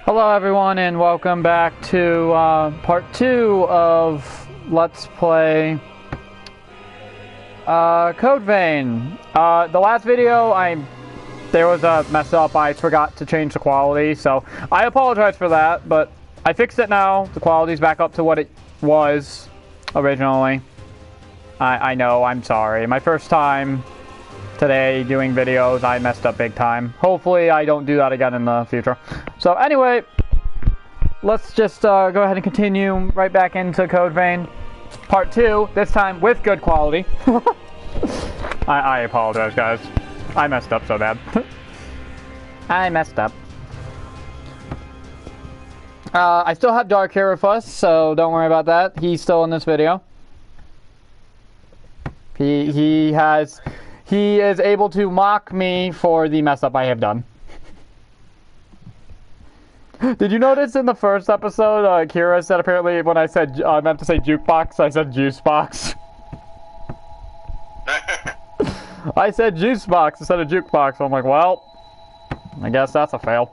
Hello everyone and welcome back to part 2 of Let's Play Code Vein. The last video there was a mess up. I forgot to change the quality, so I apologize for that, but I fixed it now. The quality's back up to what it was originally. I know, I'm sorry. My first time today doing videos, I messed up big time. Hopefully I don't do that again in the future. So anyway, let's just go ahead and continue right back into Code Vein. Part 2, this time with good quality. I apologize, guys. I messed up so bad. I messed up. I still have Dark here with us, so don't worry about that. He's still in this video. He is able to mock me for the mess up I have done. Did you notice in the first episode, Kira said apparently when I said, I meant to say jukebox, I said juice box. I said juice box instead of jukebox, so I'm like, well, I guess that's a fail.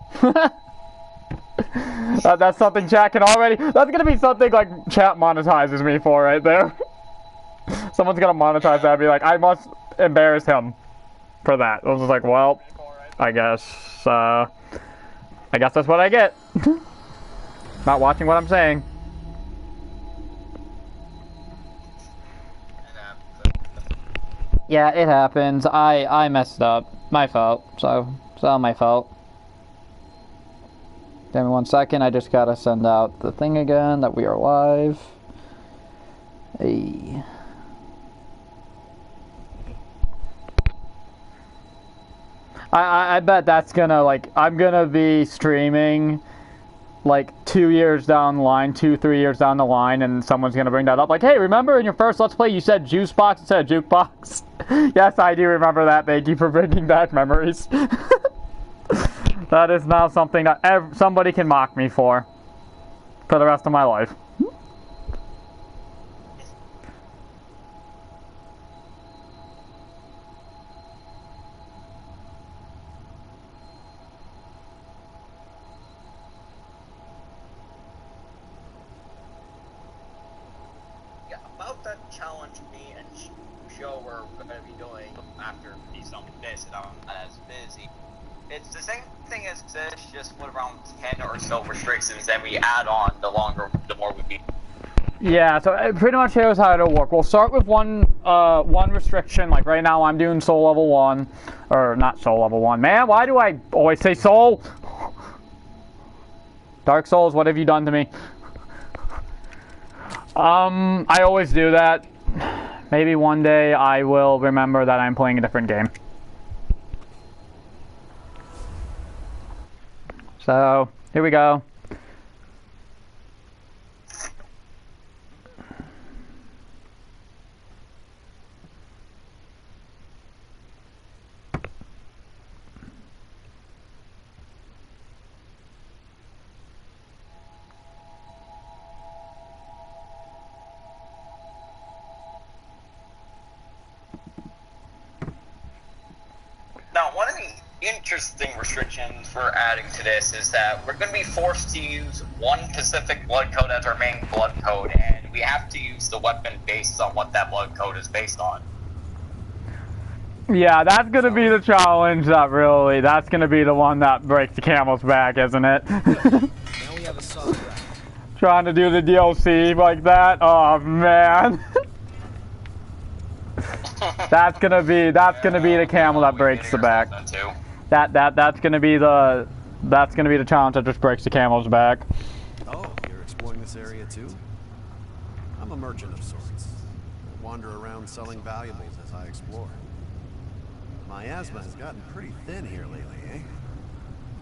That's something chat can already, that's gonna be something like chat monetizes me for right there. Someone's gonna monetize that and be like, I must embarrass him for that. I was like, well, I guess that's what I get. Not watching what I'm saying. Yeah, it happens. I messed up. My fault. So my fault. Give me 1 second. I just gotta send out the thing again that we are live. Hey. I bet that's gonna, like, I'm gonna be streaming, like, 2 years down the line, 2-3 years down the line, and someone's gonna bring that up, like, hey, remember in your first Let's Play you said juice box instead of jukebox? Yes, I do remember that. Thank you for bringing back memories. That is now something that somebody can mock me for the rest of my life. Challenge me and show we're going to be doing after he's done with this and I'm not as busy. It's the same thing as this, just with around 10 or so restrictions, and we add on the more we beat. Yeah, so pretty much here's how it'll work. We'll start with one restriction. Like right now I'm doing soul level 1, or not soul level 1. Man, why do I always say soul? Dark Souls, what have you done to me? I always do that. Maybe one day I will remember that I'm playing a different game. So, here we go. Now, one of the interesting restrictions we're adding to this is that we're going to be forced to use one Pacific blood code as our main blood code, and we have to use the weapon based on what that blood code is based on. Yeah, that's going to be the challenge that's going to be the one that breaks the camel's back, isn't it? Now we have a solid round. Trying to do the DLC like that? Oh, man. That's gonna be the camel that breaks the back. That's gonna be the challenge that just breaks the camel's back. Oh, you're exploring this area too? I'm a merchant of sorts. I wander around selling valuables as I explore. My asthma has gotten pretty thin here lately, eh?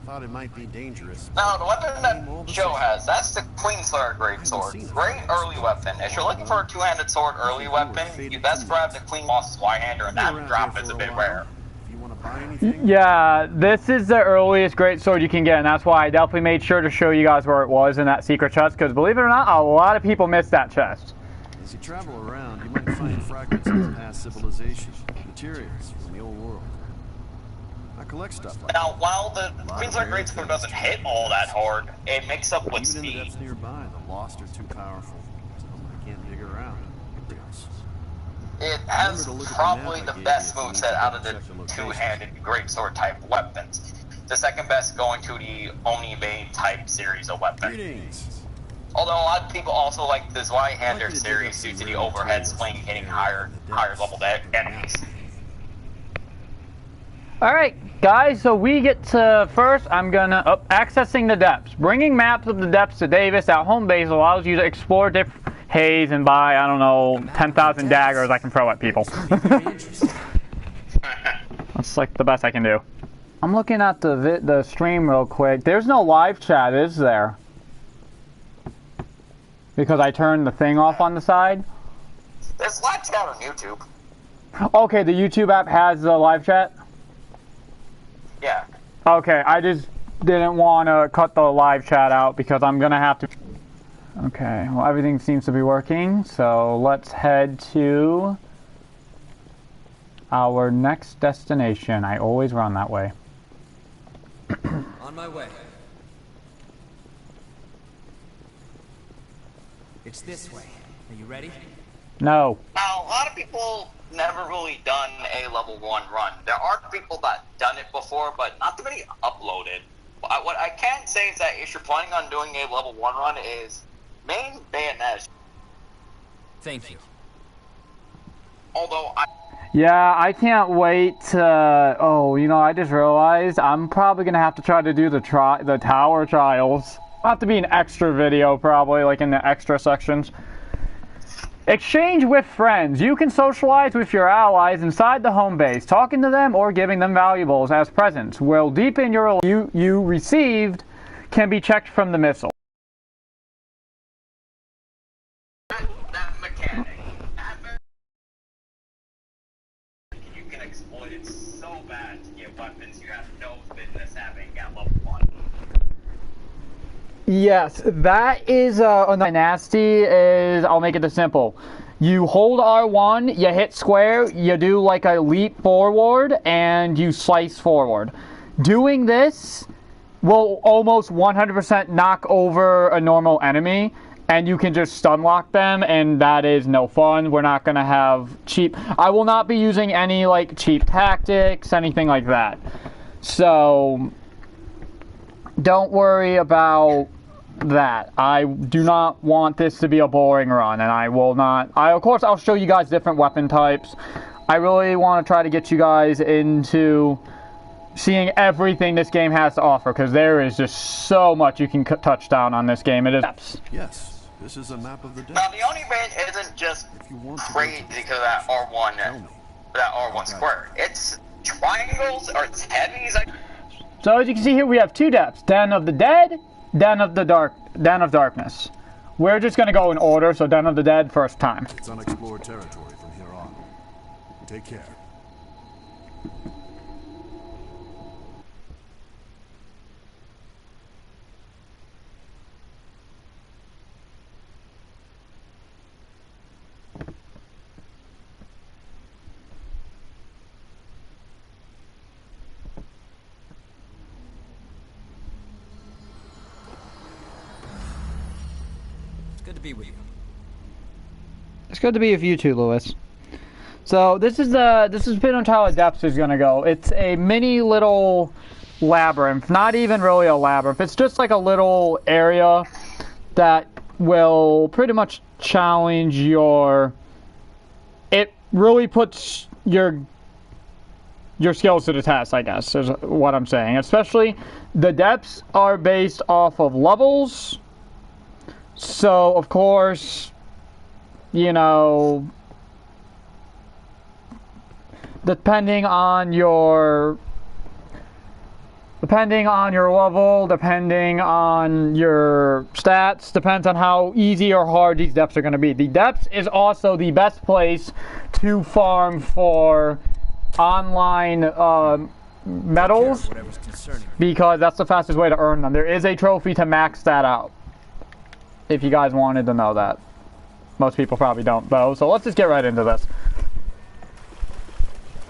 Thought it might be dangerous. Now, the weapon that Joe has, that's the Queenslayer Greatsword. Great early weapon. If you're looking for a two-handed sword early weapon, you best grab the Queen Boss's White-Hander, and that drop is a bit rare. Yeah, this is the earliest greatsword you can get, and that's why I definitely made sure to show you guys where it was in that secret chest, because believe it or not, a lot of people missed that chest. As you travel around, you might find fragments of past civilization, materials from the old world. I collect stuff like Now, that. while the Queensland Great Sword doesn't hit all that hard, it makes up with Even in the speed. depths nearby, the Lost are too powerful, so I can't dig around. It has Remember to look at the probably map I the gave best you if you need moveset to out of the double-check the location. two-handed greatsword type weapons. The second best going to the Oni-Bane type series of weapons. Greetings. Although a lot of people also like the I'd like Zweihander you to dig up series some due to the rare overhead materials swing from the hitting area higher in the level depths. enemies. Alright, guys, so we get to first, I'm gonna, accessing the depths. Bringing maps of the depths to Davis at home base allows you to explore different haze and buy, I don't know, 10,000 daggers I can throw at people. That's like the best I can do. I'm looking at the stream real quick. There's no live chat, is there? Because I turned the thing off on the side? There's live chat on YouTube. Okay, the YouTube app has the live chat? Yeah. Okay, I just didn't want to cut the live chat out because I'm going to have to... Okay, well everything seems to be working, so let's head to our next destination. I always run that way. On my way. It's this way. Are you ready? No. Now, a lot of people never really done a level 1 run. There are people that done it before, but not too many uploaded. What I can say is that if you're planning on doing a level 1 run is main bayonet. Thank you. Although Yeah, I can't wait to... Oh, you know, I just realized I'm probably going to have to try to do the tower trials. It'll have to be an extra video, probably, like in the extra sections. Exchange with friends. You can socialize with your allies inside the home base. Talking to them or giving them valuables as presents will deepen your... You received can be checked from the missile. that mechanic, you can exploit it so bad to get weapons you have no business having at level 1. Yes, that is nasty is, I'll make it this simple. You hold R1, you hit square, you do like a leap forward, and you slice forward. Doing this will almost 100% knock over a normal enemy, and you can just stun lock them, and that is no fun. We're not going to have cheap... I will not be using any like cheap tactics, anything like that. So... don't worry about that. I do not want this to be a boring run, and I will not... of course, I'll show you guys different weapon types. I really want to try to get you guys into seeing everything this game has to offer, because there is just so much you can touch down on this game. It is... Yes, this is a map of the depths. Now, the Oni-Bane isn't just crazy because of that R1 square. It's triangles, or it's heavies. So as you can see here, we have two depths: Den of the Dead, Den of Darkness. We're just gonna go in order, so Den of the Dead first time. It's unexplored territory from here on. Take care. Good to be with you. It's good to be with you too, Lewis. So this is how the depths is gonna go. It's a mini little labyrinth, not even really a labyrinth. It's just like a little area that will pretty much challenge your... It really puts your skills to the test, I guess, is what I'm saying. Especially, the depths are based off of levels. So, of course, you know, depending on your level, depending on your stats, depends on how easy or hard these depths are going to be. The depths is also the best place to farm for online medals, because that's the fastest way to earn them. There is a trophy to max that out, if you guys wanted to know that. Most people probably don't, though, so let's just get right into this.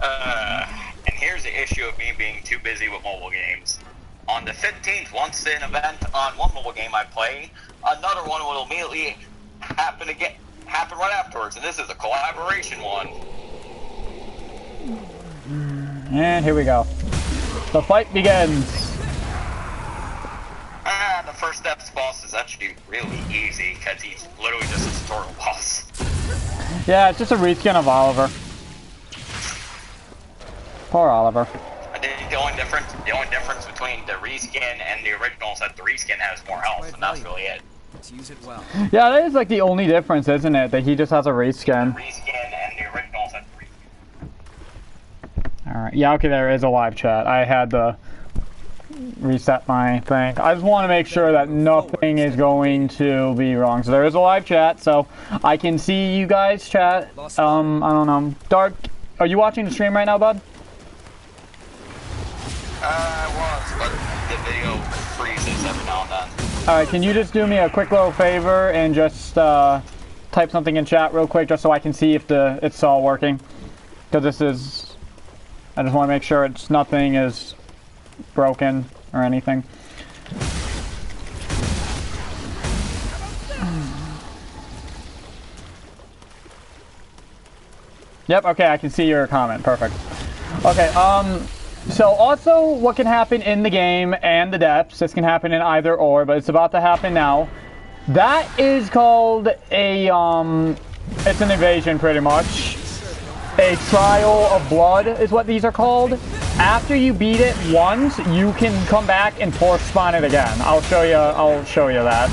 And here's the issue of me being too busy with mobile games. On the 15th, once an event on one mobile game I play, another one will immediately happen right afterwards, and this is a collaboration one. And here we go. The fight begins. The first steps boss is actually really easy, because he's literally just a tutorial boss. Yeah, it's just a reskin of Oliver. Poor Oliver. I think the only difference between the reskin and the original is that the reskin has more health, and that's really it. Let's use it well. Yeah, that is like the only difference, isn't it? That he just has a reskin. The reskin and the original has the reskin. Alright, yeah, okay, there is a live chat. I had to reset my thing. I just want to make sure that nothing is going to be wrong. So there is a live chat, so I can see you guys chat. I don't know. Dark, are you watching the stream right now, bud? I was, but the video freezes every now and then. Alright, can you just do me a quick little favor and just type something in chat real quick just so I can see if it's all working? Because this is... I just want to make sure nothing is broken or anything. Yep, okay, I can see your comment. Perfect. Okay, so also what can happen in the game and the depths, this can happen in either or, but it's about to happen now. That is called a, it's an invasion pretty much. A trial of blood is what these are called. After you beat it once, you can come back and force spawn it again. I'll show you that.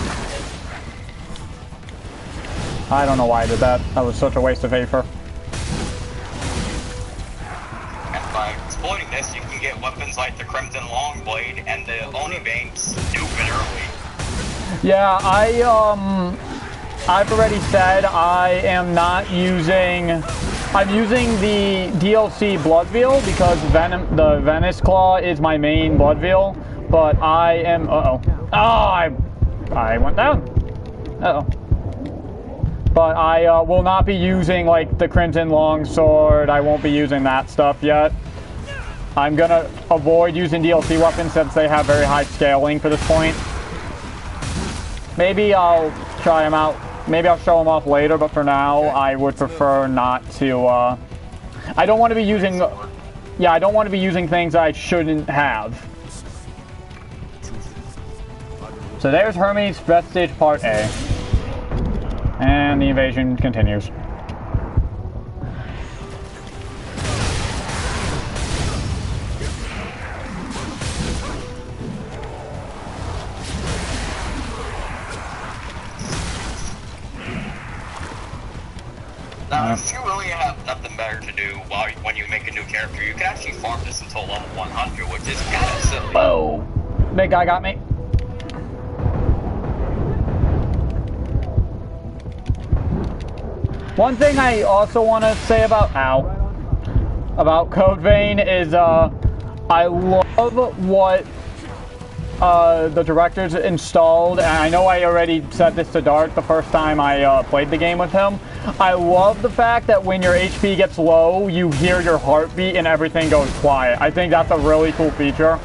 I don't know why I did that. That was such a waste of vapor. And by exploiting this, you can get weapons like the Crimson Longblade and the Onibane stupid early. Yeah, I've already said I am not using... I'm using the DLC Bloodveil because the Venice Claw is my main Bloodveil, but I am... Uh-oh. Oh, I went down. Uh-oh. But I will not be using, like, the Crimson Longsword. I won't be using that stuff yet. I'm gonna avoid using DLC weapons since they have very high scaling for this point. Maybe I'll try them out. Maybe I'll show them off later, but for now, I would prefer not to, I don't want to be using, yeah, I don't want to be using things I shouldn't have. So there's Hermes Vestige Part A. And the invasion continues. Now, if you really have nothing better to do when you make a new character, you can actually farm this until level 100, which is kind of silly. Oh, big guy got me. One thing I also want to say about Code Vein is I love what the directors installed, and I know I already said this to Dark the first time I played the game with him. I love the fact that when your HP gets low, you hear your heartbeat and everything goes quiet. I think that's a really cool feature.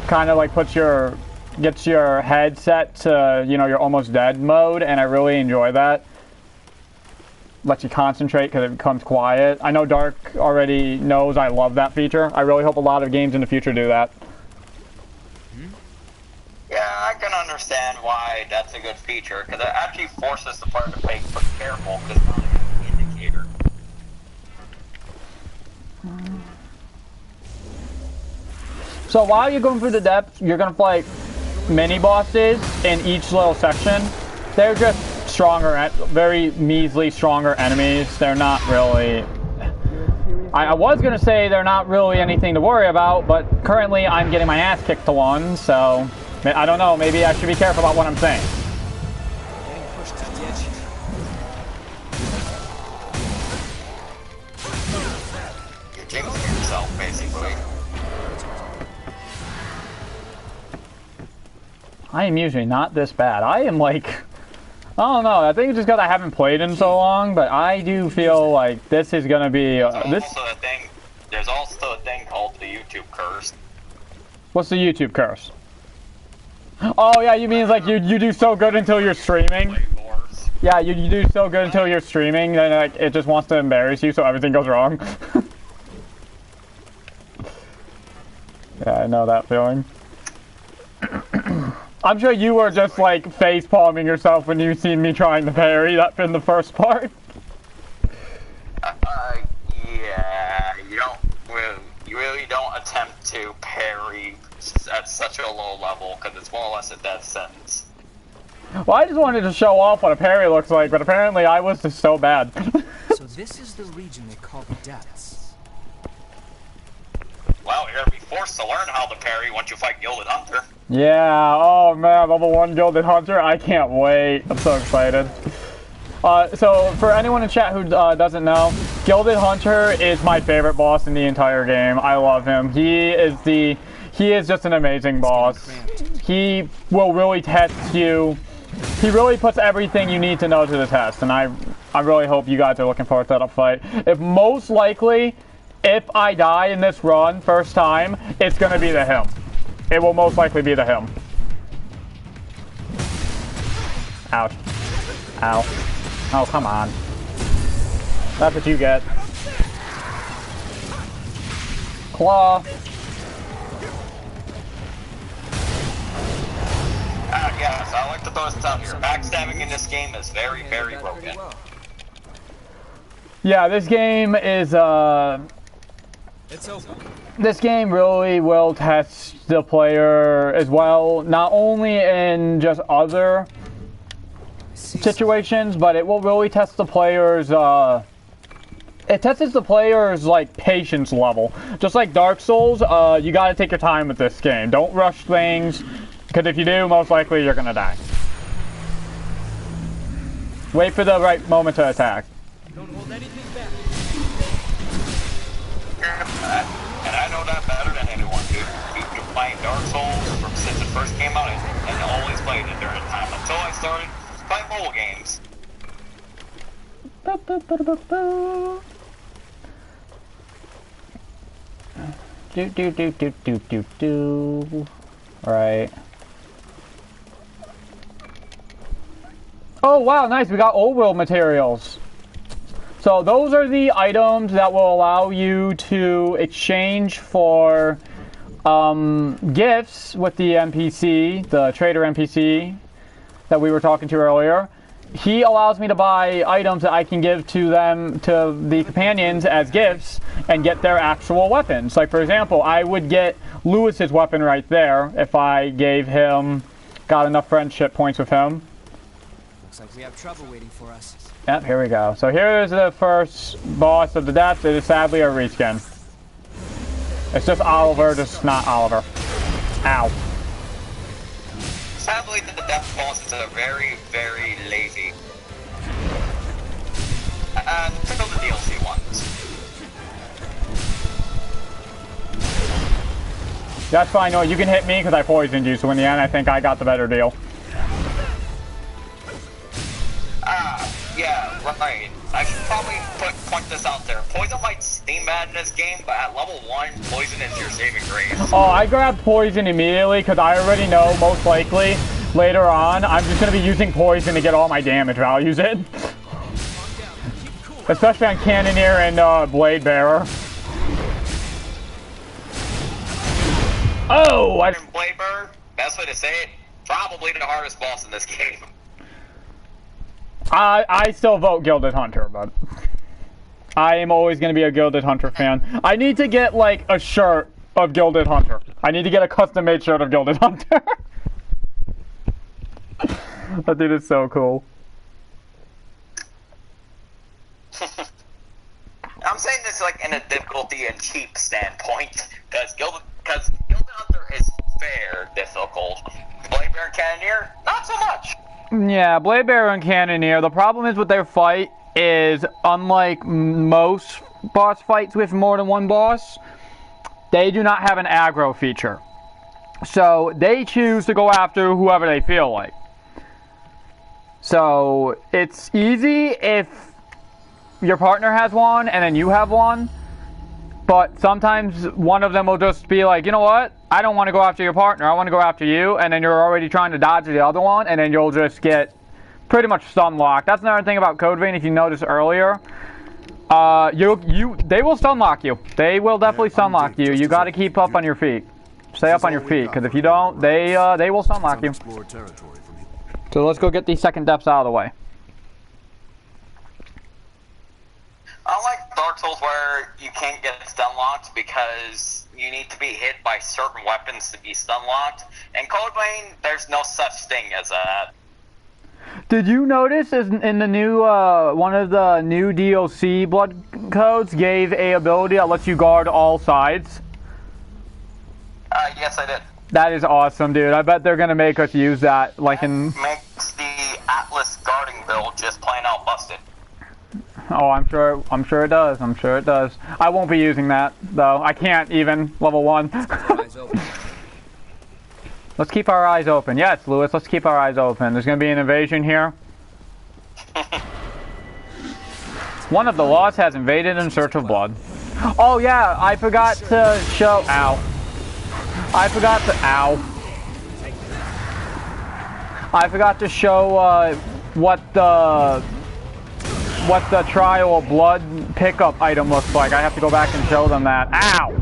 Kind of like gets your head set to, you know, your almost dead mode, and I really enjoy that. Lets you concentrate because it becomes quiet. I know Dark already knows I love that feature. I really hope a lot of games in the future do that. Yeah, I can understand why that's a good feature, because it actually forces the player to be careful, because it's not an indicator. So while you're going through the depths, you're going to fight mini-bosses in each little section. They're just stronger, very measly stronger enemies. They're not really... I was going to say they're not really anything to worry about, but currently I'm getting my ass kicked to one, so... I don't know, maybe I should be careful about what I'm saying. Getting pushed to the edge. You're jinxing yourself, basically. I am usually not this bad. I am like... I don't know, I think it's just because I haven't played in so long, but I do feel like this is going to be... There's also a thing called YouTube curse. What's the YouTube curse? Oh yeah, you mean like you do so good until you're streaming? Yeah, you do so good until you're streaming, then like it just wants to embarrass you, so everything goes wrong. Yeah, I know that feeling. I'm sure you were just like face palming yourself when you seen me trying to parry that in the first part. Yeah, you really don't attempt to parry at such a low level because it's more or less a death sentence. Well, I just wanted to show off what a parry looks like, but apparently I was just so bad. So this is the region they call the depths. Well, you're gonna be forced to learn how to parry once you fight Gilded Hunter. Yeah, oh man, level 1 Gilded Hunter, I can't wait. I'm so excited. So for anyone in chat who doesn't know, Gilded Hunter is my favorite boss in the entire game. I love him. He is just an amazing boss. He will really test you. He really puts everything you need to know to the test, and I really hope you guys are looking forward to that fight. Most likely, if I die in this run first time, it's gonna be the him. It will most likely be the him. Ouch. Ow. Oh, come on. That's what you get. Claw. Yes, I like to throw this out here. Backstabbing in this game is very, very broken. Yeah, this game is, It's open. this game really will test the player as well, not only in just other situations, but it will really test the player's, it tests the player's, like, patience level. Just like Dark Souls, you gotta take your time with this game. Don't rush things, because if you do, most likely you're gonna die. Wait for the right moment to attack. Don't hold anything back. And I know that better than anyone, dude. You've been playing Dark Souls from since it first came out, and always played it during the time until I started playing mobile games. Do. Right. Oh wow, nice, we got old world materials. So those are the items that will allow you to exchange for gifts with the NPC, the trader NPC that we were talking to earlier. He allows me to buy items that I can give to them, to the companions, as gifts and get their actual weapons. Like for example, I would get Lewis's weapon right there if I gave him, got enough friendship points with him. Looks like we have trouble waiting for us. Yep, here we go. So here is the first boss of the depths. It is sadly a reskin. It's just Oliver, just not Oliver. Ow. Sadly, the depth bosses are very, very lazy. Until the DLC ones. That's fine, no, you can hit me because I poisoned you, so in the end I think I got the better deal. Yeah, right. I should probably point this out there. Poison might seem bad in this game, but at level 1, poison is your saving grace. Oh, I grabbed poison immediately because I already know, most likely, later on, I'm just going to be using poison to get all my damage values in. Especially on Cannoneer and Blade Bearer. Oh! Blade Bearer, best way to say it, probably the hardest boss in this game. I still vote Gilded Hunter, but I am always going to be a Gilded Hunter fan. I need to get, like, a shirt of Gilded Hunter. I need to get a custom-made shirt of Gilded Hunter. That dude is so cool. I'm saying this, like, in a difficulty and cheap standpoint, because Gilded Hunter is fair difficult. Blade Bearer and Cannoneer, not so much. Yeah, Blade Bearer and Cannoneer, the problem is with their fight is, unlike most boss fights with more than one boss, they do not have an aggro feature. So, they choose to go after whoever they feel like. So, it's easy if your partner has one and then you have one. But sometimes one of them will just be like, you know what? I don't want to go after your partner. I want to go after you. And then you're already trying to dodge the other one. And then you'll just get pretty much stun locked. That's another thing about Code Vein, if you noticed earlier. They will stun lock you. They will definitely stun lock you. You got to keep up on your feet. Stay up on your feet, because if you don't, they will stun lock you. So let's go get these second depths out of the way. I like Dark Souls where you can't get stun locked because you need to be hit by certain weapons to be stun locked. In Code Vein, there's no such thing as that. Did you notice in the new one of the new DLC blood codes gave a ability that lets you guard all sides? Yes, I did. That is awesome, dude. I bet they're gonna make us use that, like in. Makes the Atlas guarding build just plain out busted. Oh, I'm sure it does. I'm sure it does. I won't be using that though. I can't even level 1. Let's keep our eyes open. Yes, Lewis. Let's keep our eyes open. There's gonna be an invasion here. One of the Lost has invaded in search of blood. Oh yeah, I forgot to show. Ow. I forgot to show what the trial of blood pickup item looks like. I have to go back and show them that. Ow!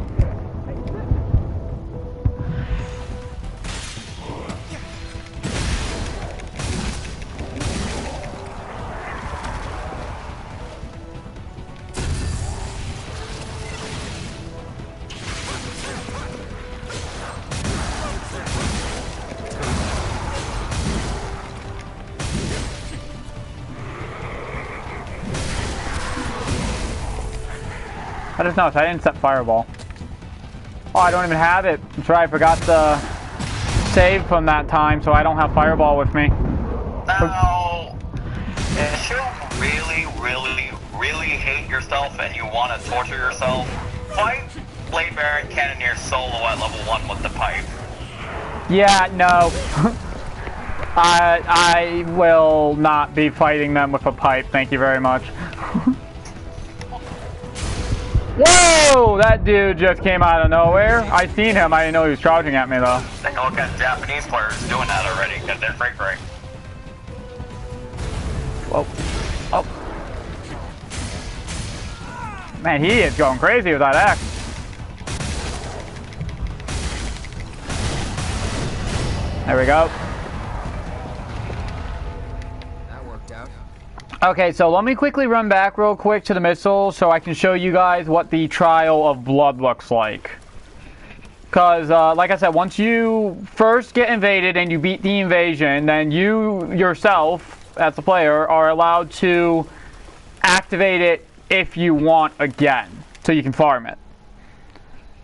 I just noticed I didn't set Fireball. Oh, I don't even have it. That's right, I forgot to save from that time, so I don't have Fireball with me. Now, if you really hate yourself and you want to torture yourself, fight Blade Baron Cannoneer solo at level 1 with the pipe. Yeah, no. I will not be fighting them with a pipe, thank you very much. Whoa! That dude just came out of nowhere. I seen him. I didn't know he was charging at me though. Take a look at Japanese players doing that already because they're freak break. Whoa! Oh! Man, he is going crazy with that axe. There we go. Okay, so let me quickly run back real quick to the missile so I can show you guys what the Trial of Blood looks like. Because, like I said, once you first get invaded and you beat the invasion, then you yourself, as a player, are allowed to activate it if you want again, so you can farm it.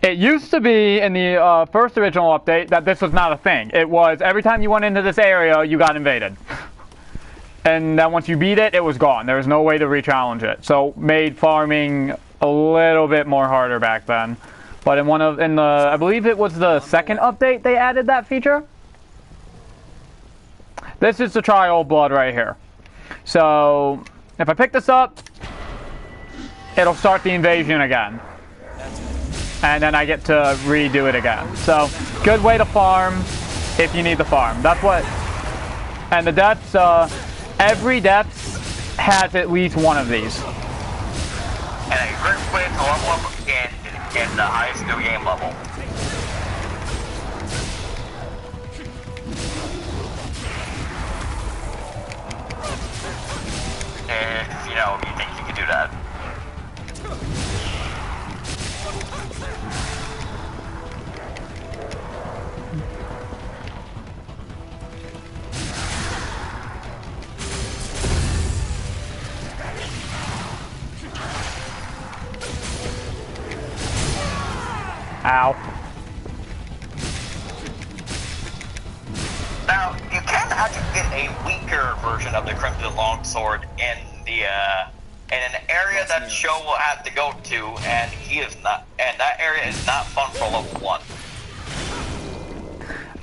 It used to be in the first original update that this was not a thing. It was every time you went into this area, you got invaded. And then once you beat it, it was gone. There was no way to re-challenge it. So made farming a little bit more harder back then. But I believe it was the second update they added that feature. This is the Trial of Blood right here. So if I pick this up, it'll start the invasion again. And then I get to redo it again. So good way to farm if you need to farm. That's what. And the depths. Every depth has at least one of these. And a great way to level up in the highest new game level. If, you think you can do that. Ow. Now, you can actually get a weaker version of the Crimson Longsword in an area that Sho will have to go to, and that area is not fun for level 1.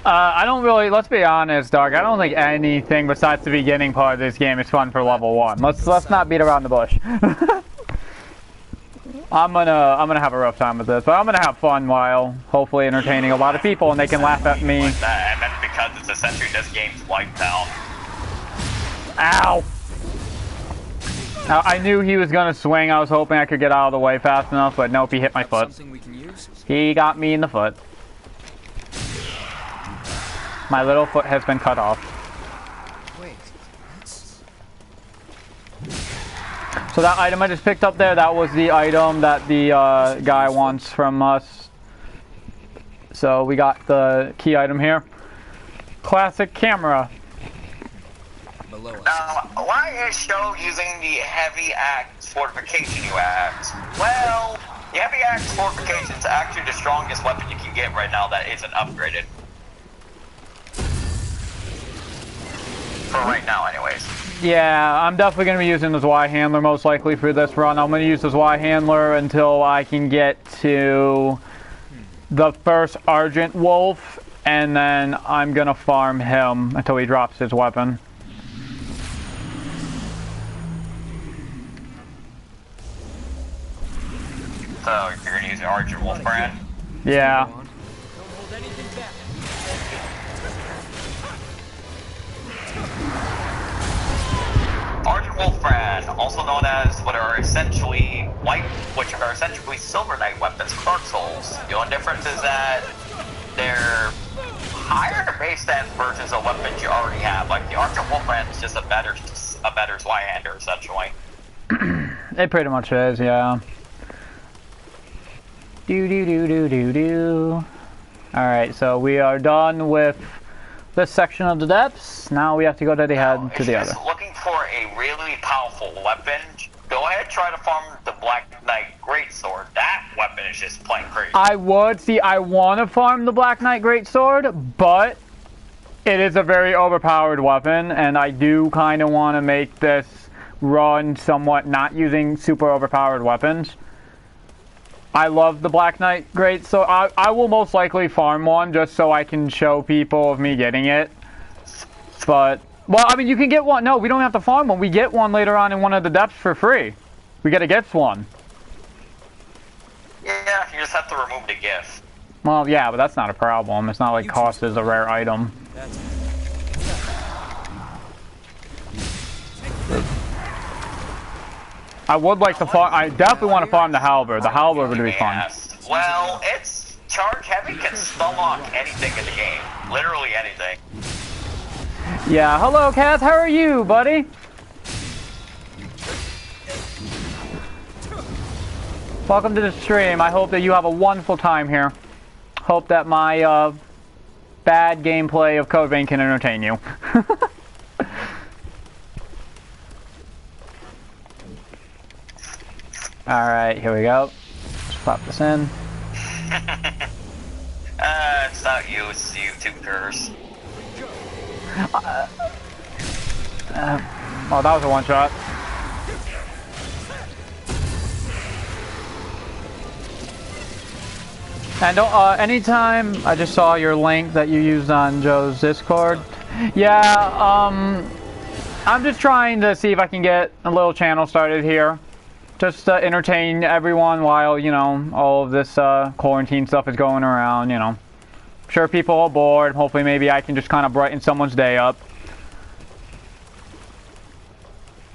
I don't really, let's be honest, Doug, I don't think anything besides the beginning part of this game is fun for level 1. Let's not beat around the bush. I'm gonna have a rough time with this, but I'm gonna have fun while hopefully entertaining a lot of people, and they can laugh at me. Like that, and that's because it's essentially this game's wiped out. Ow! I knew he was gonna swing. I was hoping I could get out of the way fast enough, but nope, he hit my foot. Something we can use? He got me in the foot. My little foot has been cut off. Wait, that's... So that item I just picked up there, that was the item that the guy wants from us. So we got the key item here. Classic camera. below us. Now, why is Show using the heavy axe fortification, you ask? Well, the heavy axe fortification is actually the strongest weapon you can get right now that isn't upgraded. For right now, anyways. Yeah, I'm definitely going to be using the Y handler most likely for this run. I'm going to use the Y handler until I can get to the first Argent Wolf, and then I'm going to farm him until he drops his weapon. So, you're going to use the Argent Wolf brand? Yeah. Don't hold anything back. Argent Wolf brand, also known as what are essentially Silver Knight weapons, Dark Souls. The only difference is that they're higher base stats versions of weapons you already have. Like the Argent Wolf brand is just a better Zweihander, essentially. It pretty much is, yeah. Alright, so we are done with this section of the depths. Now we have to go to the head to the other. If you're looking for a really powerful weapon, go ahead and try to farm the Black Knight Greatsword. That weapon is just plain crazy. I want to farm the Black Knight Greatsword, but it is a very overpowered weapon, and I do kind of want to make this run somewhat not using super overpowered weapons. I love the Black Knight Greatsword. I will most likely farm one just so I can show people of me getting it. But, well, I mean, you can get one. No, we don't have to farm one. We get one later on in one of the depths for free. We gotta get one. Yeah, you just have to remove the gift. Well, yeah, but that's not a problem. It's not like cost is a rare item. I would like to farm. I definitely want to farm the halberd. The halberd would be fun. Yes. Well, it's charge heavy can unlock anything in the game. Literally anything. Yeah, hello, Cass. How are you, buddy? Welcome to the stream. I hope that you have a wonderful time here. Hope that my bad gameplay of Code Vein can entertain you. Alright, here we go. Let's pop this in. It's not you, it's the YouTubers. Oh, that was a one shot. And don't, anytime I just saw your link that you used on Joe's Discord. Yeah, I'm just trying to see if I can get a little channel started here. Just to entertain everyone while, you know, all of this quarantine stuff is going around, you know. I'm sure people are bored. Hopefully maybe I can just kind of brighten someone's day up.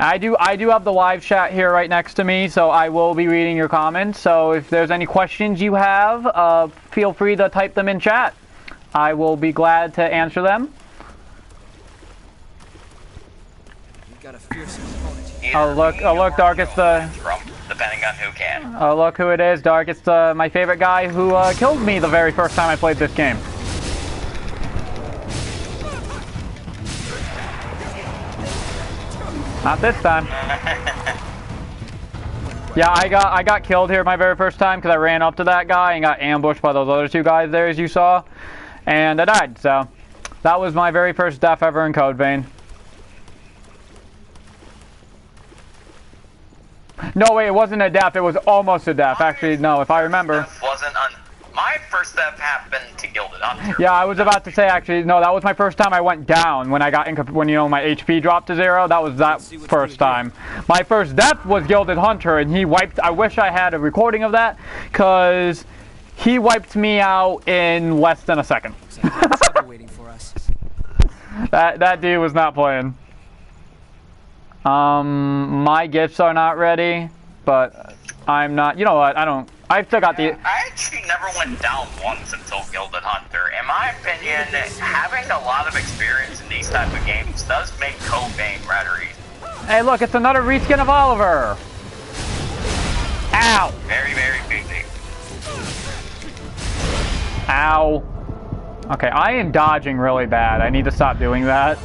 I do have the live chat here right next to me, so I will be reading your comments. So if there's any questions you have, feel free to type them in chat. I will be glad to answer them. You've got a fierce opponent. Oh look, Dark, it's the... Depending on who can. Oh look who it is, Dark, it's my favorite guy who killed me the very first time I played this game. Not this time. Yeah, I got killed here my very first time because I ran up to that guy and got ambushed by those other two guys there, as you saw. And I died, so... That was my very first death ever in Code Vein. No, wait, it wasn't a death. It was almost a death. Actually, no, if I remember. My first step happened to Gilded Hunter. Yeah, I was about to say actually, no, that was my first time I went down when I got when you know my HP dropped to 0. That was that first time. My first death was Gilded Hunter, and he wiped. I wish I had a recording of that, cause he wiped me out in less than a second. Waiting for us. That dude was not playing. My gifts are not ready, but I'm not. You know what? I still got the. I actually never went down once until Gilded Hunter. In my opinion, having a lot of experience in these type of games does make code vein rather easy. Hey, look! It's another reskin of Oliver. Ow! Very, very busy. Ow. Okay, I am dodging really bad. I need to stop doing that.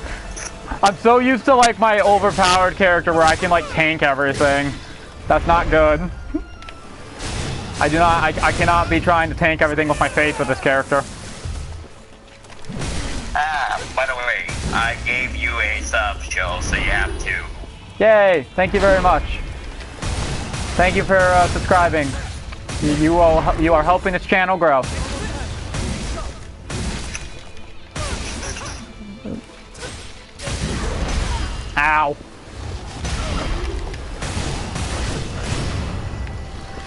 I'm so used to like my overpowered character where I can like tank everything. That's not good. I cannot be trying to tank everything with my face with this character. By the way, I gave you a sub show, so you have to. Yay! Thank you very much. Thank you for subscribing. You are helping this channel grow. Ow.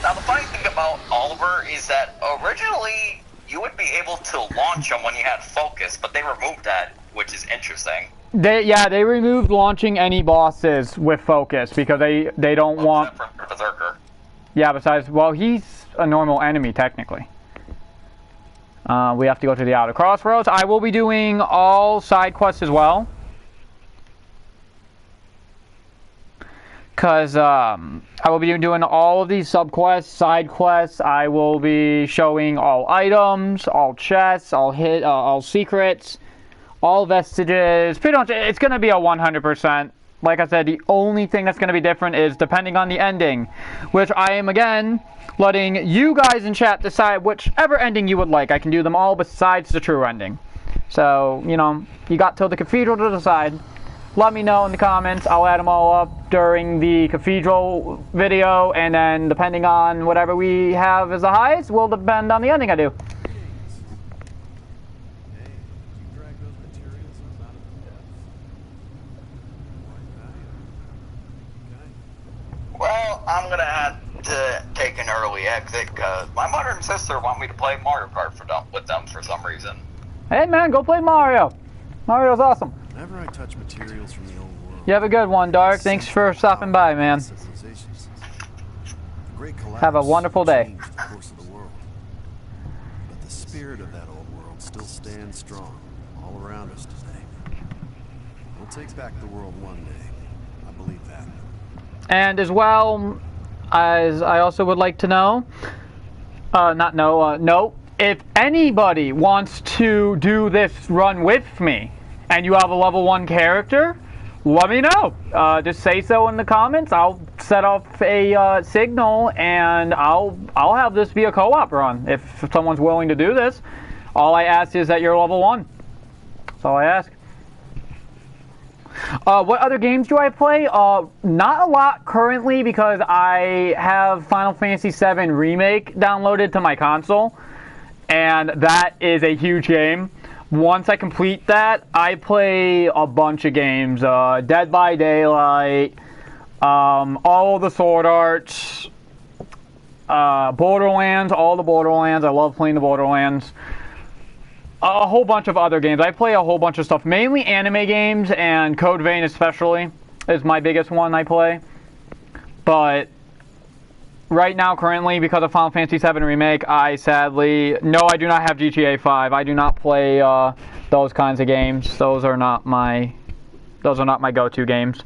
Now the funny thing about Oliver is that originally you would be able to launch him when you had focus, but they removed that, which is interesting. They removed launching any bosses with focus because they don't want. Except for Berserker. Yeah, besides, well, he's a normal enemy technically. We have to go to the Outer Crossroads. I will be doing all side quests as well. Because I will be doing all of these sub-quests, side quests. I will be showing all items, all chests, all secrets, all vestiges. Pretty much, it's going to be a 100%. Like I said, the only thing that's going to be different is depending on the ending. Which I am, again, letting you guys in chat decide whichever ending you would like. I can do them all besides the true ending. So, you know, you got till the cathedral to decide. Let me know in the comments. I'll add them all up during the cathedral video, and then depending on whatever we have as the highest will depend on the ending I do. Well, I'm gonna have to take an early exit because my mother and sister want me to play Mario Kart with them for some reason. Hey man, go play Mario. Mario's awesome. Whenever I touch materials from the old world, You have a good one, Dark. Thanks for stopping by, man. Have a wonderful day. The course of the world. But the spirit of that old world still stands strong all around us today. We'll take back the world one day. I believe that. And as well as I also would like to know, no, if anybody wants to do this run with me, and you have a level 1 character, let me know. Just say so in the comments. I'll set up a signal, and I'll have this be a co-op run if someone's willing to do this. All I ask is that you're level 1. That's all I ask. What other games do I play? Not a lot currently because I have Final Fantasy VII Remake downloaded to my console, and that is a huge game. Once I complete that, I play a bunch of games. Dead by Daylight, all of the Sword Arts, Borderlands, all the Borderlands. I love playing the Borderlands. A whole bunch of other games. I play a whole bunch of stuff. Mainly anime games, and Code Vein especially is my biggest one I play. But right now, currently, because of Final Fantasy VII Remake, I sadly... No, I do not have GTA 5. I do not play those kinds of games. Those are not my go-to games.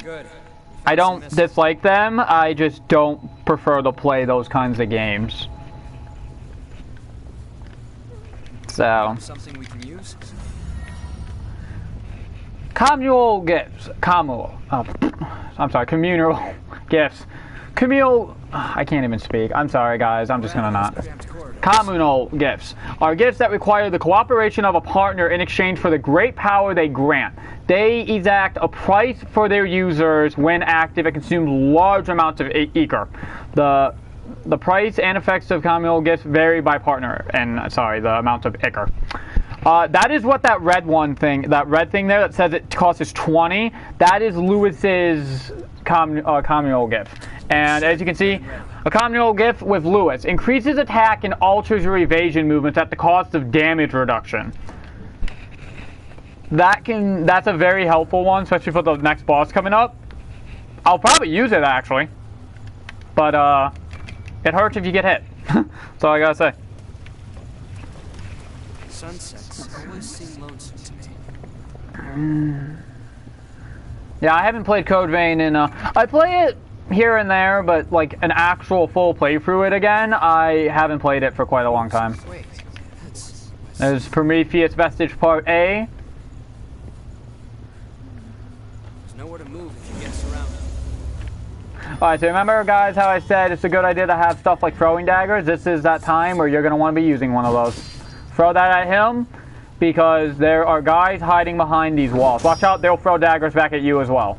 Good. I don't dislike them. I just don't prefer to play those kinds of games. So... Something we can use? Communal gifts. Communal gifts. Communal... I can't even speak. I'm sorry, guys. I'm just gonna not. Communal gifts are gifts that require the cooperation of a partner in exchange for the great power they grant. They exact a price for their users when active and consume large amounts of ether. The The price and effects of communal gifts vary by partner, and sorry, the amount of ichor. That is what that red thing there that says it costs us 20. That is Lewis's communal gift. And as you can see, a communal gift with Lewis increases attack and alters your evasion movements at the cost of damage reduction. That's a very helpful one, especially for the next boss coming up. I'll probably use it actually, but it hurts if you get hit. That's all I gotta say. Sunsets always seem lonesome to me. Yeah, I haven't played Code Vein in I play it here and there, but like an actual full playthrough it again, I haven't played it for quite a long time. Wait, There's Prometheus Vestige Part A. there's nowhere to move if you get surrounded. Alright, so remember guys how I said it's a good idea to have stuff like throwing daggers? This is that time where you're going to want to be using one of those. Throw that at him, because there are guys hiding behind these walls. Watch out, they'll throw daggers back at you as well.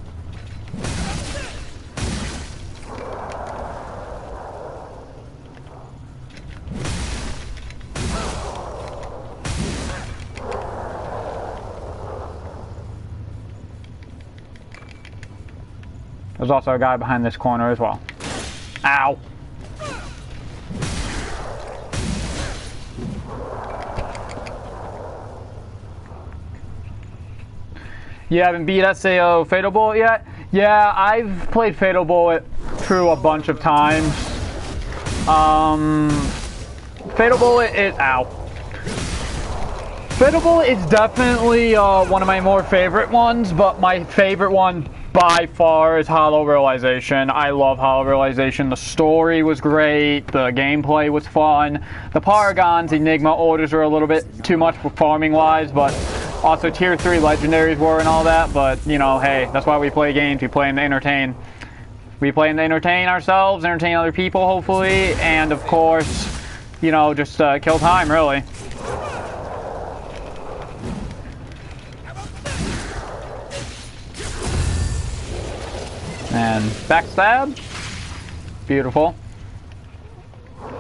There's also a guy behind this corner as well. Ow! You haven't beat SAO Fatal Bullet yet? Yeah, I've played Fatal Bullet through a bunch of times. Fatal Bullet is... Ow. Fatal Bullet is definitely one of my more favorite ones, but my favorite one by far is Hollow Realization. I love Hollow Realization. The story was great. The gameplay was fun. The Paragons, Enigma orders are a little bit too much for farming wise, but also tier 3 legendaries were and all that. But, you know, hey, that's why we play games. We play them to entertain. We play them to entertain ourselves, entertain other people, hopefully, and of course, you know, just kill time, really. And backstab. Beautiful.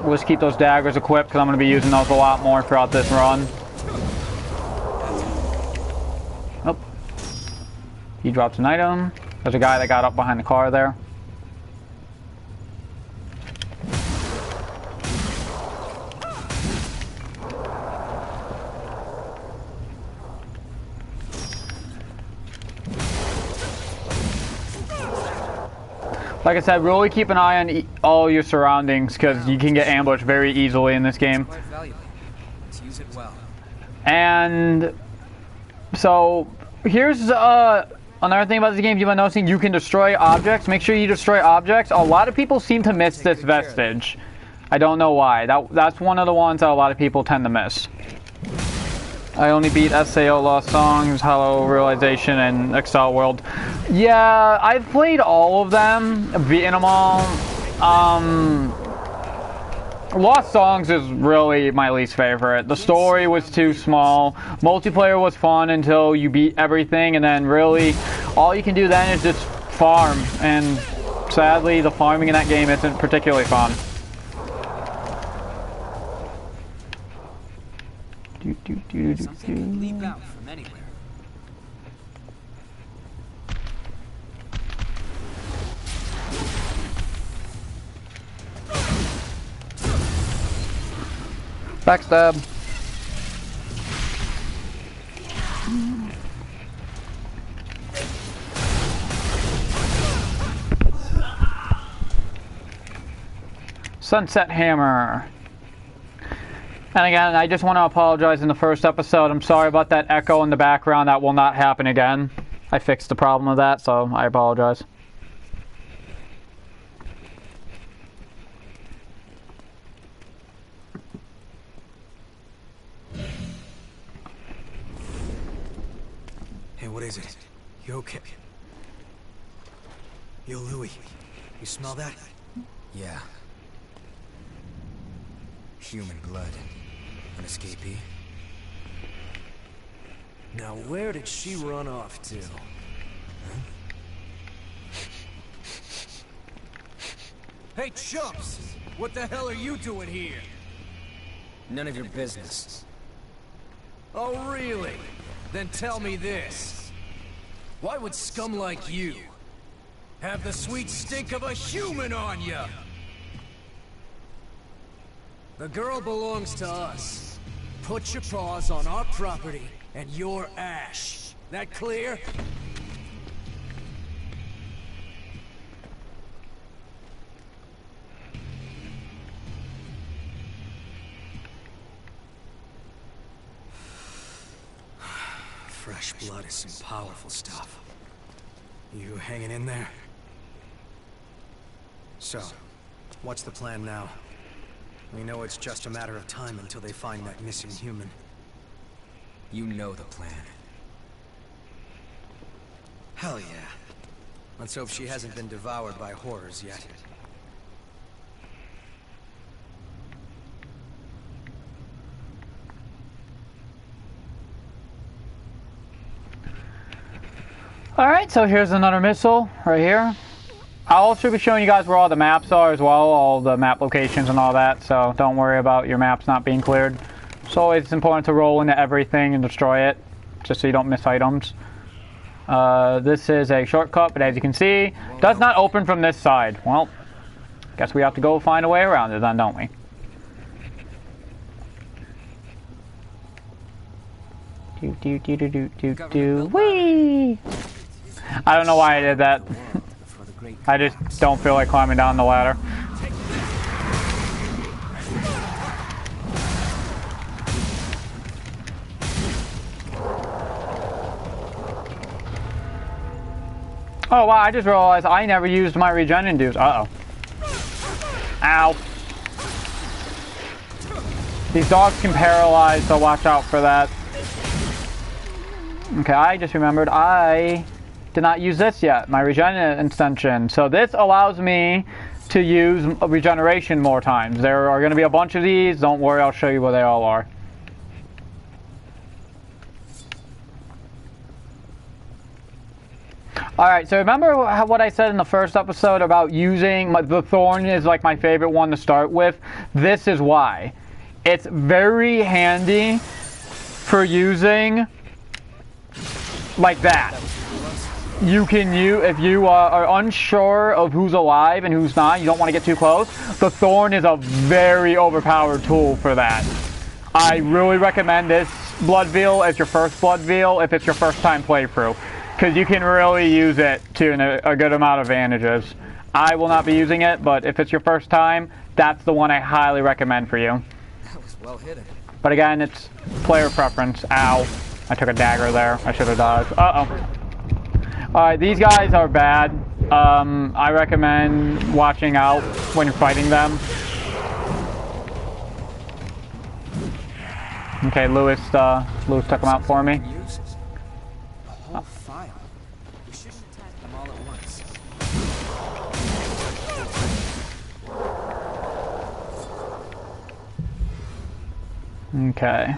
We'll just keep those daggers equipped because I'm going to be using those a lot more throughout this run. Oh. He drops an item. There's a guy that got up behind the car there. Like I said, really keep an eye on all your surroundings because you can get ambushed very easily in this game. Quite valuable. Let's use it well. And so here's another thing about this game you've been noticing: you can destroy objects. Make sure you destroy objects. A lot of people seem to miss this vestige. I don't know why. That's one of the ones that a lot of people tend to miss. I only beat SAO Lost Songs, Hollow Realization, and Excel World. Yeah, I've played all of them, beaten them all. Lost Songs is really my least favorite. The story was too small. Multiplayer was fun until you beat everything, and then really all you can do then is just farm. And sadly, the farming in that game isn't particularly fun. Something can leap out from anywhere. Backstab. Sunset Hammer. And again, I just want to apologize in the first episode. I'm sorry about that echo in the background. That will not happen again. I fixed the problem of that, so I apologize. Hey, what is it? You okay? Yo, Louis. You smell that? Yeah. Human blood. An escapee? Now where did she run off to? Huh? Hey, chumps! What the hell are you doing here? None of your business. Oh, really? Then tell me this. Why would scum like you have the sweet stink of a human on you? The girl belongs to us. Put your paws on our property and you're ash. That clear? Fresh blood is some powerful stuff. You hanging in there? So, what's the plan now? We know it's just a matter of time until they find that missing human. You know the plan. Hell yeah. Let's hope she hasn't been devoured by horrors yet. Alright, so here's another missile right here. I'll also be showing you guys where all the maps are as well, all the map locations and all that, so don't worry about your maps not being cleared. It's always important to roll into everything and destroy it, just so you don't miss items. This is a shortcut, but as you can see, does not open from this side. Well, guess we have to go find a way around it then, don't we? Whee! I don't know why I did that. I just don't feel like climbing down the ladder. Oh wow, I just realized I never used my regen induce. Uh-oh. Ow. These dogs can paralyze, so watch out for that. Okay, I just remembered I did not use this yet, my regen extension. So this allows me to use regeneration more times. There are going to be a bunch of these. Don't worry, I'll show you where they all are. Alright, so remember what I said in the first episode about using the thorn is like my favorite one to start with? This is why. It's very handy for using like that. You can use, if you are unsure of who's alive and who's not, you don't want to get too close, the thorn is a very overpowered tool for that. I really recommend this blood veil as your first blood veil if it's your first time playthrough, because you can really use it to a good amount of advantages. I will not be using it, but if it's your first time, that's the one I highly recommend for you. That was well hidden. But again, it's player preference. Ow. I took a dagger there. I should have dodged. Uh-oh. Alright, these guys are bad. I recommend watching out when you're fighting them. Okay, Lewis took them out for me. The whole file. We shouldn't attack them all at once. Okay.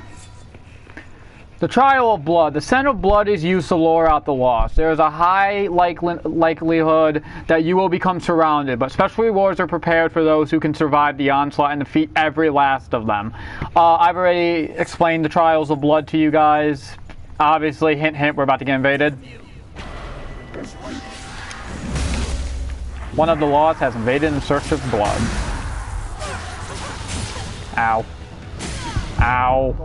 The trial of blood. The scent of blood is used to lure out the lost. There is a high likelihood that you will become surrounded, but special rewards are prepared for those who can survive the onslaught and defeat every last of them. I've already explained the trials of blood to you guys. Obviously, hint hint, we're about to get invaded. One of the lost has invaded in search of blood. Ow. Ow.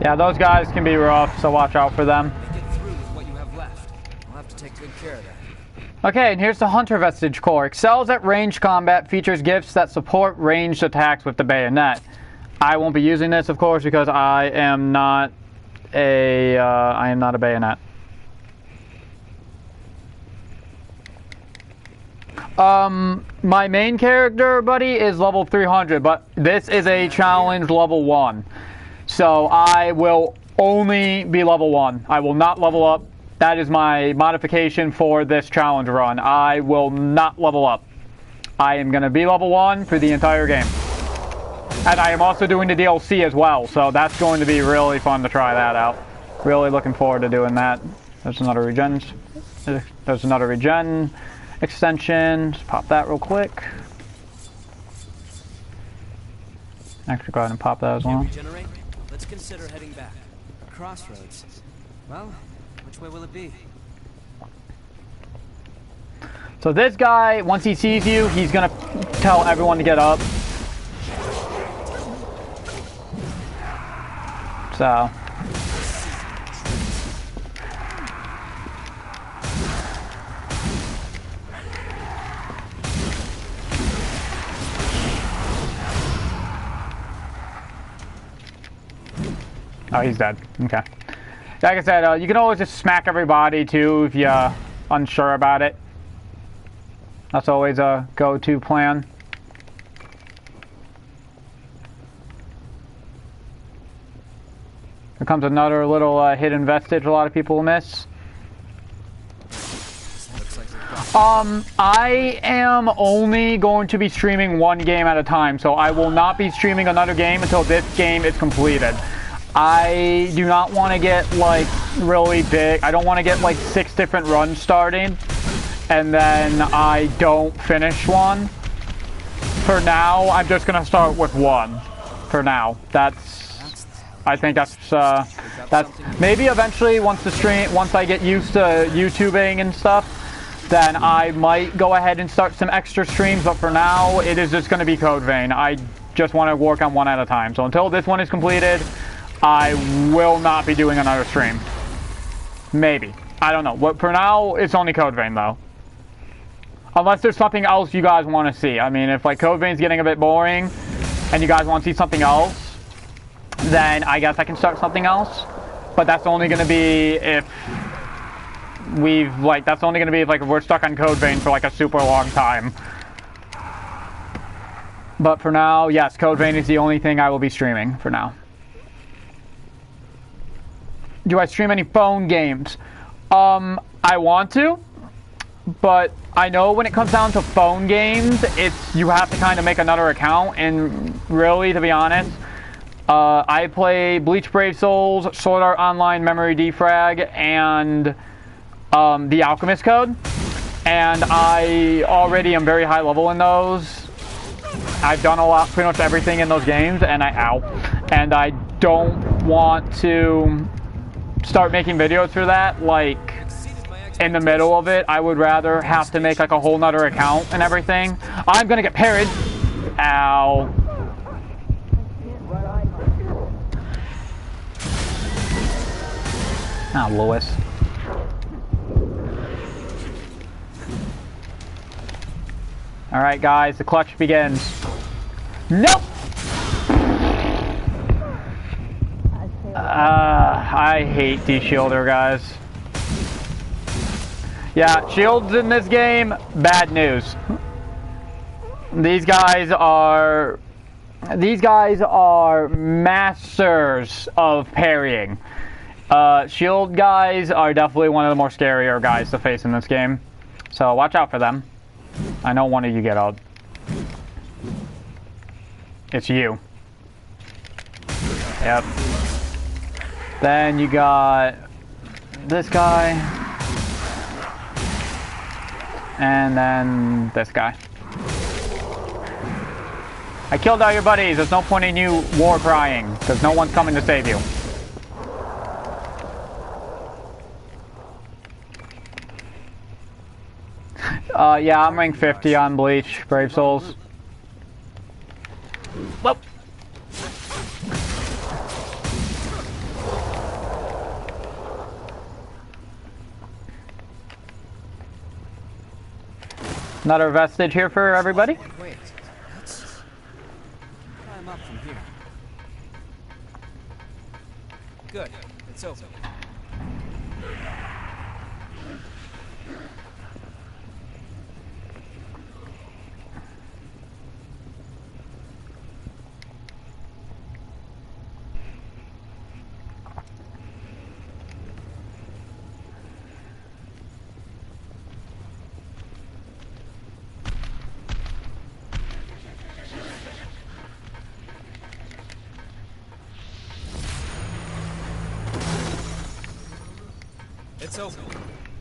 Yeah, those guys can be rough, so watch out for them. Get through with what you have left. I'll have to take good care of that. Okay, and here's the Hunter Vestige Core. Excels at ranged combat, features gifts that support ranged attacks with the bayonet. I won't be using this, of course, because I am not a bayonet. My main character, buddy, is level 300, but this is a challenge level 1. So I will only be level 1. I will not level up. That is my modification for this challenge run. I will not level up. I am going to be level 1 for the entire game. And I am also doing the DLC as well, so that's going to be really fun to try that out. Really looking forward to doing that. There's another regen extension. Just pop that real quick. Actually, go ahead and pop that as well. Regenerate? Let's consider heading back. Crossroads. Well, which way will it be? So this guy, once he sees you, he's gonna tell everyone to get up. So. Oh, he's dead. Okay. Like I said, you can always just smack everybody too if you're unsure about it. That's always a go-to plan. Here comes another little hidden vestige a lot of people miss. I am only going to be streaming one game at a time, so I will not be streaming another game until this game is completed. I do not want to get like really big. I don't want to get like 6 different runs starting and then I don't finish one. For now, I'm just gonna start with one. For now, I think that's maybe eventually once I get used to YouTubing and stuff, then I might go ahead and start some extra streams. But for now, it is just gonna be Code Vein. I just want to work on one at a time. So until this one is completed, I will not be doing another stream. Maybe. I don't know. But for now, it's only Code Vein, though. Unless there's something else you guys want to see. I mean, if like Code Vein's getting a bit boring, and you guys want to see something else, then I guess I can start something else. But that's only going to be if that's only going to be if like we're stuck on Code Vein for like a super long time. But for now, yes, Code Vein is the only thing I will be streaming for now. Do I stream any phone games? I want to, but I know when it comes down to phone games, you have to kind of make another account, and really, to be honest, I play Bleach Brave Souls, Sword Art Online Memory Defrag, and The Alchemist Code, and I already am very high level in those. I've done pretty much everything in those games, and I don't want to start making videos for that, like, in the middle of it. I would rather have to make, like, a whole nother account and everything. I'm gonna get parried. Ow. Ah, Lewis. Alright, guys, the clutch begins. Nope! I hate these shielder guys. Yeah, shields in this game, bad news. These guys are masters of parrying. Shield guys are definitely one of the more scarier guys to face in this game. So watch out for them. I know one of you get up. It's you. Yep. Then you got this guy. And then this guy. I killed all your buddies. There's no point in you war crying, because no one's coming to save you. Yeah, I'm rank 50 on Bleach, Brave Souls. Whoop. Another vestige here for everybody. Wait, let's climb up from here. Good, it's open. It's open.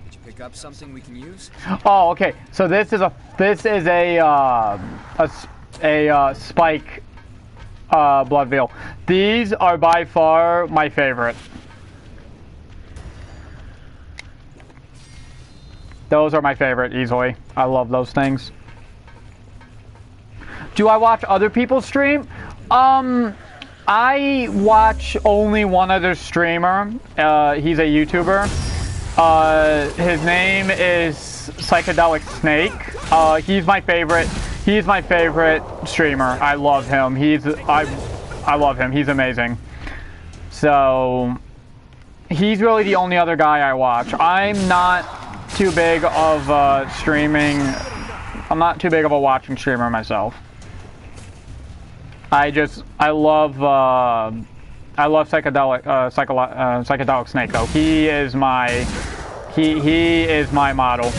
Did you pick up something we can use? Oh, okay. So this is a spike blood veil. These are by far my favorite. Those are my favorite easily. I love those things. Do I watch other people stream? I watch only one other streamer. He's a YouTuber. His name is Psychedelic Snake. He's my favorite. He's my favorite streamer. I love him. I love him. He's amazing. So he's really the only other guy I watch. I'm not too big of streaming. I'm not too big of a watching streamer myself. I love psychedelic Snake though. He is my model.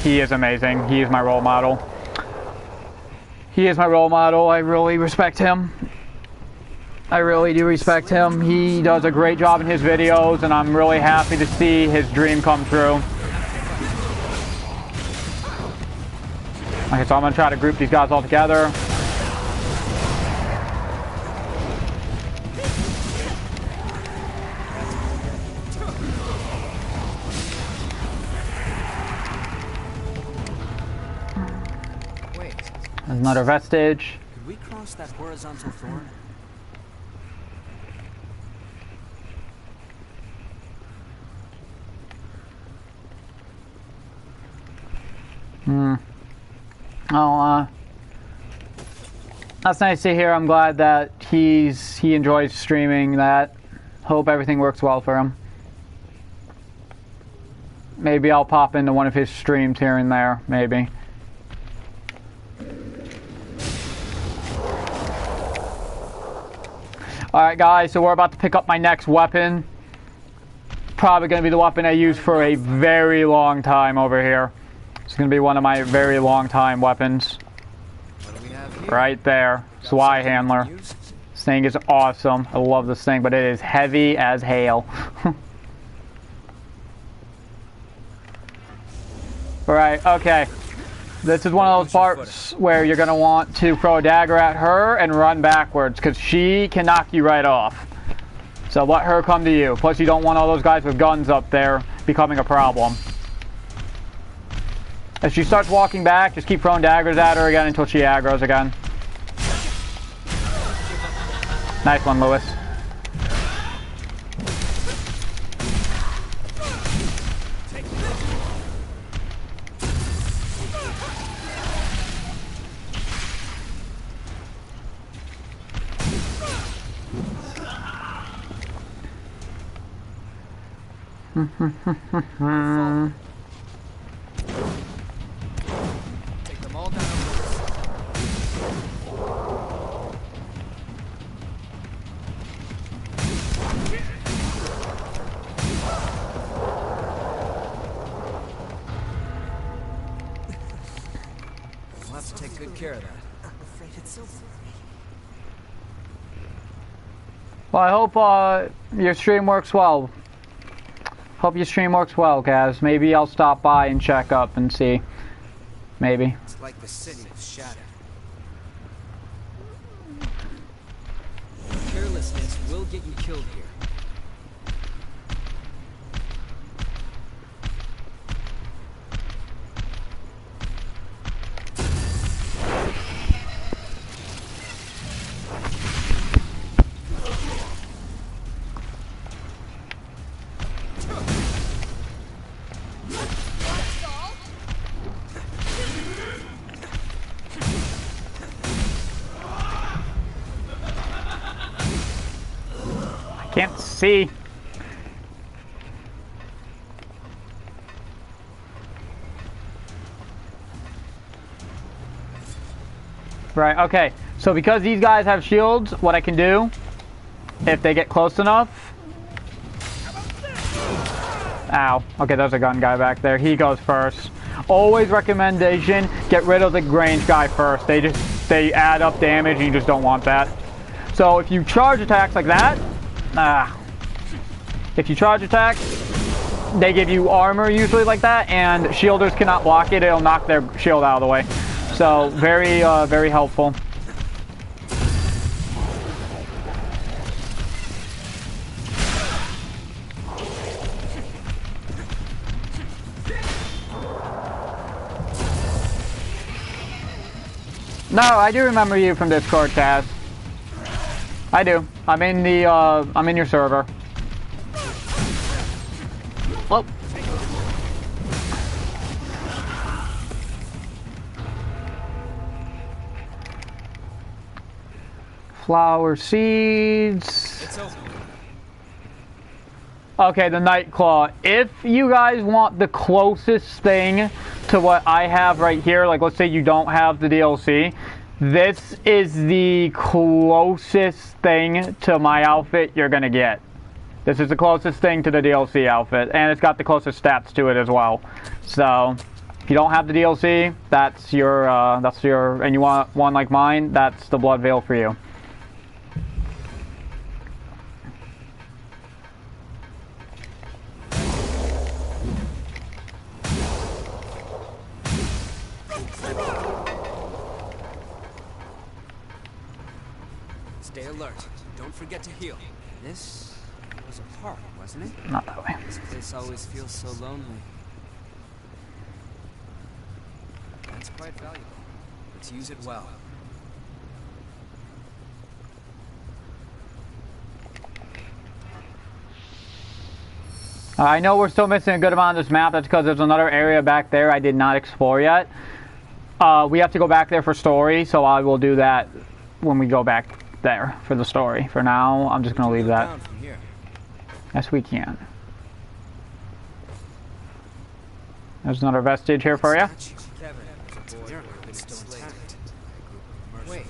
He is amazing. He is my role model. He is my role model. I really respect him. I really do respect him. He does a great job in his videos, and I'm really happy to see his dream come true. Okay, so I'm gonna try to group these guys all together. There's another vestige. Could we cross that horizontal thorn? Oh, that's nice to hear. I'm glad that he enjoys streaming that. Hope everything works well for him. Maybe I'll pop into one of his streams here and there, maybe. Alright guys, so we're about to pick up my next weapon. Probably going to be the weapon I use for a very long time over here. It's going to be one of my very long time weapons. What do we have here? Right there. Swy Handler. This thing is awesome. I love this thing, but it is heavy as hail. Alright, okay. This is one of those parts where you're going to want to throw a dagger at her and run backwards, because she can knock you right off. So let her come to you. Plus you don't want all those guys with guns up there becoming a problem. As she starts walking back, just keep throwing daggers at her again until she aggroes again. Nice one, Lewis. Take them all down. We'll have to take good care of that. I'm afraid it's so furry. Well, I hope your stream works well. Hope your stream works well, Kaz. Maybe I'll stop by and check up and see. Maybe. It's like the city was shattered. Carelessness will get you killed here. see. Right, okay. So because these guys have shields, what I can do, if they get close enough... Ow. Okay, there's a gun guy back there. He goes first. Always recommendation, get rid of the range guy first. They add up damage and you just don't want that. So if you charge attacks like that, if you charge attacks, they give you armor usually like that, and shielders cannot block it. It'll knock their shield out of the way. So very, very helpful. No, I do remember you from Discord, Kaz. I do. I'm in the, I'm in your server. Oh. Flower seeds. It's open. Okay, the Nightclaw. If you guys want the closest thing to what I have right here, like let's say you don't have the DLC, this is the closest thing to my outfit you're gonna get. This is the closest thing to the DLC outfit, and it's got the closest stats to it as well. So, if you don't have the DLC, that's your, and you want one like mine, that's the Blood Veil for you. Stay alert. Don't forget to heal. This was a park, wasn't it? Not that way. This place always feels so lonely. That's quite valuable. Let's use it well. I know we're still missing a good amount of this map. That's because there's another area back there I did not explore yet. We have to go back there for story, so I will do that when we go back there for the story. For now, I'm just going to leave that. Yes, we can. There's another vestige here for you. Wait,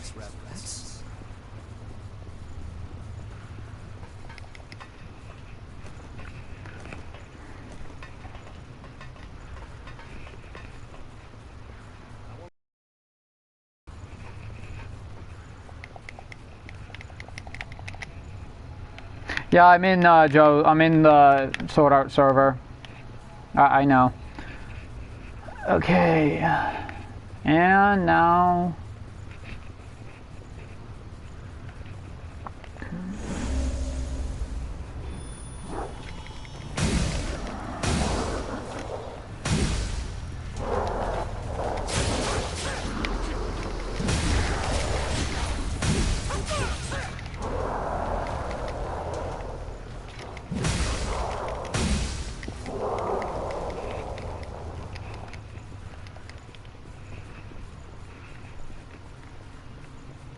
Yeah, I'm in, Joe. I'm in the Sword Art server. I know. Okay. And now...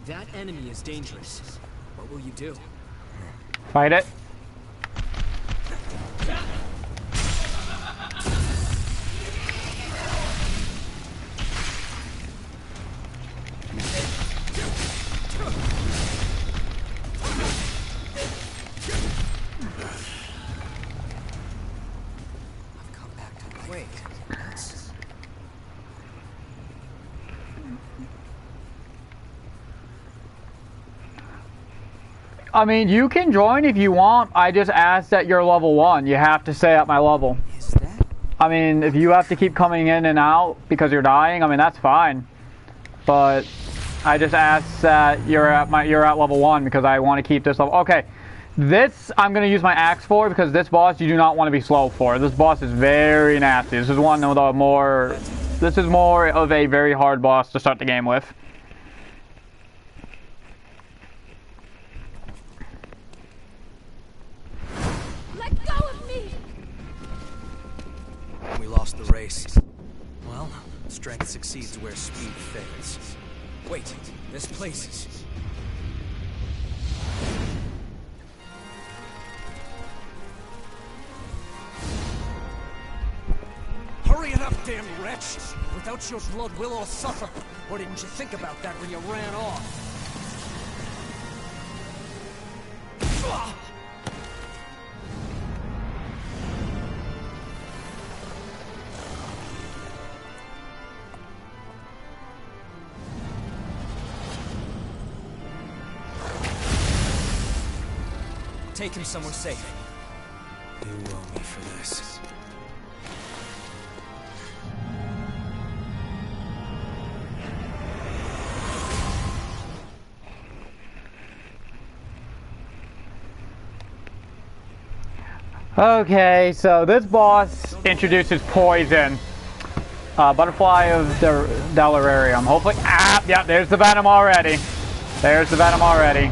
that enemy is dangerous. What will you do? Fight it. I've come back to wait. That's... I mean, you can join if you want. I just asked that you're level 1. You have to stay at my level. Is that? I mean, if you have to keep coming in and out because you're dying, I mean, that's fine. But I just asked that you're at level 1 because I want to keep this level. Okay, this I'm going to use my axe for because this boss you do not want to be slow for. This boss is very nasty. This is one of the more... This is more of a very hard boss to start the game with. We lost the race. Well, strength succeeds where speed fails. Wait, this place is... goddamn wretch! Without your blood, we'll all suffer. Or didn't you think about that when you ran off? Take him somewhere safe. You owe me for this. Okay, so this boss introduces poison. Butterfly of the Delirarium. Hopefully, yeah, there's the venom already. There's the venom already.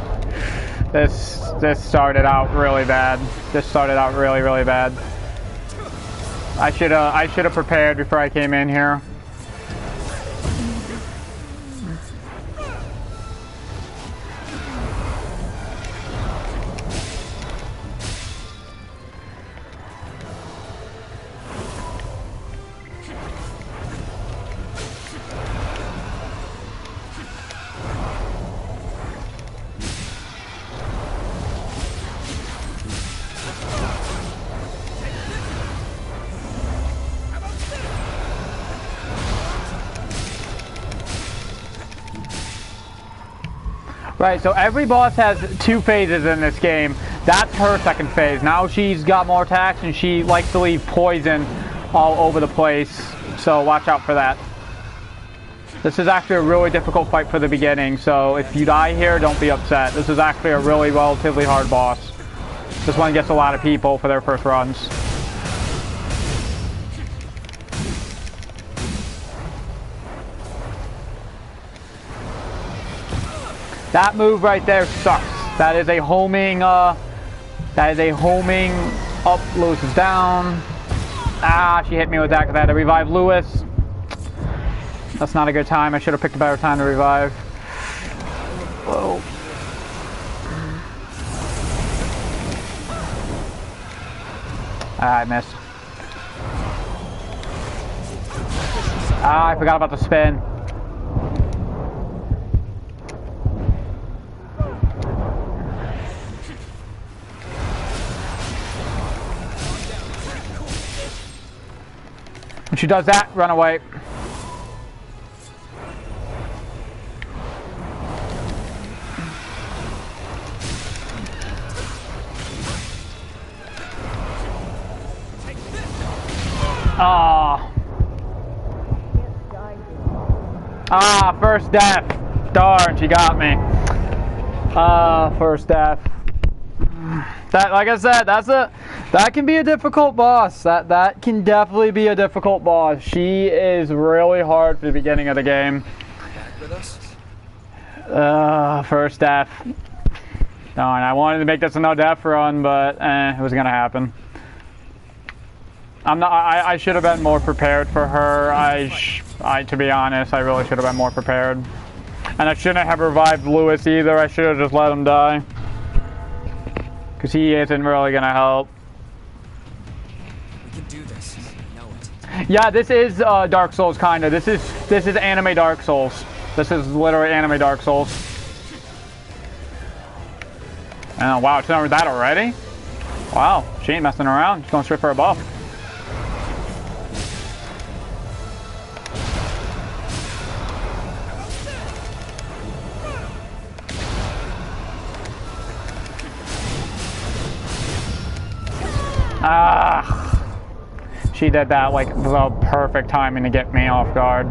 This started out really bad. This started out really, really bad. I should have prepared before I came in here. Right, so every boss has 2 phases in this game. That's her second phase. Now she's got more attacks and she likes to leave poison all over the place. So watch out for that. This is actually a really difficult fight for the beginning. So if you die here, don't be upset. This is actually a really relatively hard boss. This one gets a lot of people for their first runs. That move right there sucks. That is a homing, up, Lewis is down. She hit me with that because I had to revive Lewis. That's not a good time. I should have picked a better time to revive. Whoa. I missed. I forgot about the spin. When she does that, run away. First death. Darn, she got me. First death. That, like I said, that can be a difficult boss. That can definitely be a difficult boss. She is really hard for the beginning of the game. Back with us? First death. Darn, I wanted to make this a no death run, but it was gonna happen. I should have been more prepared for her. To be honest, I really should have been more prepared. And I shouldn't have revived Lewis either. I should have just let him die. Because he isn't really going to help. We can do this. I know it. Yeah, this is Dark Souls, kind of. This is anime Dark Souls. This is literally anime Dark Souls. Oh, wow, it's over that already? Wow, she ain't messing around. She's going straight for a buff. She did that like the perfect timing to get me off guard.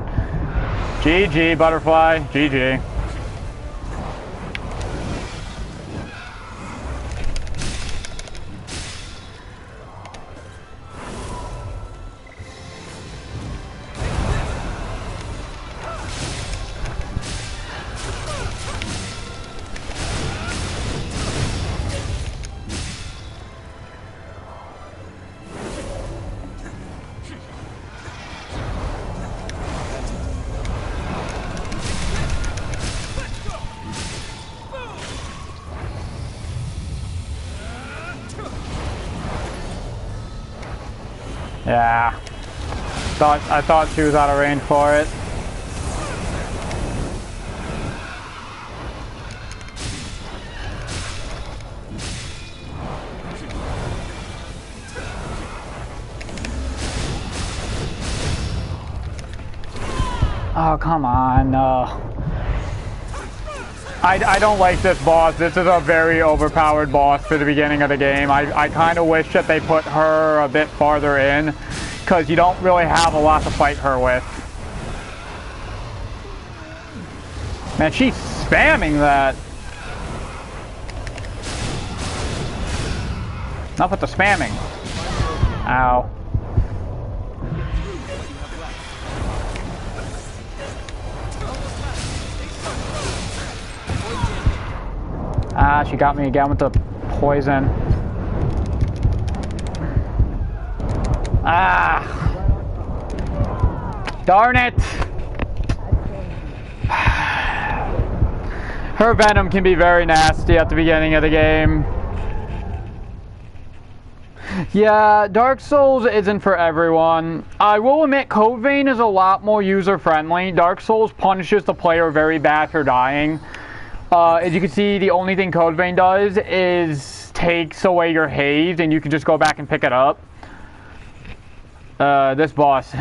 GG, Butterfly. GG. Yeah. I thought she was out of range for it. Oh, come on, no. I don't like this boss. This is a very overpowered boss for the beginning of the game. I kind of wish that they put her a bit farther in, because you don't really have a lot to fight her with. Man, she's spamming that. Enough with the spamming. Ow. Ah, she got me again with the poison. Ah! Darn it! Her venom can be very nasty at the beginning of the game. Yeah, Dark Souls isn't for everyone. I will admit, Code Vein is a lot more user-friendly. Dark Souls punishes the player very bad for dying. As you can see, the only thing Code Vein does is takes away your haze, and you can just go back and pick it up. This boss,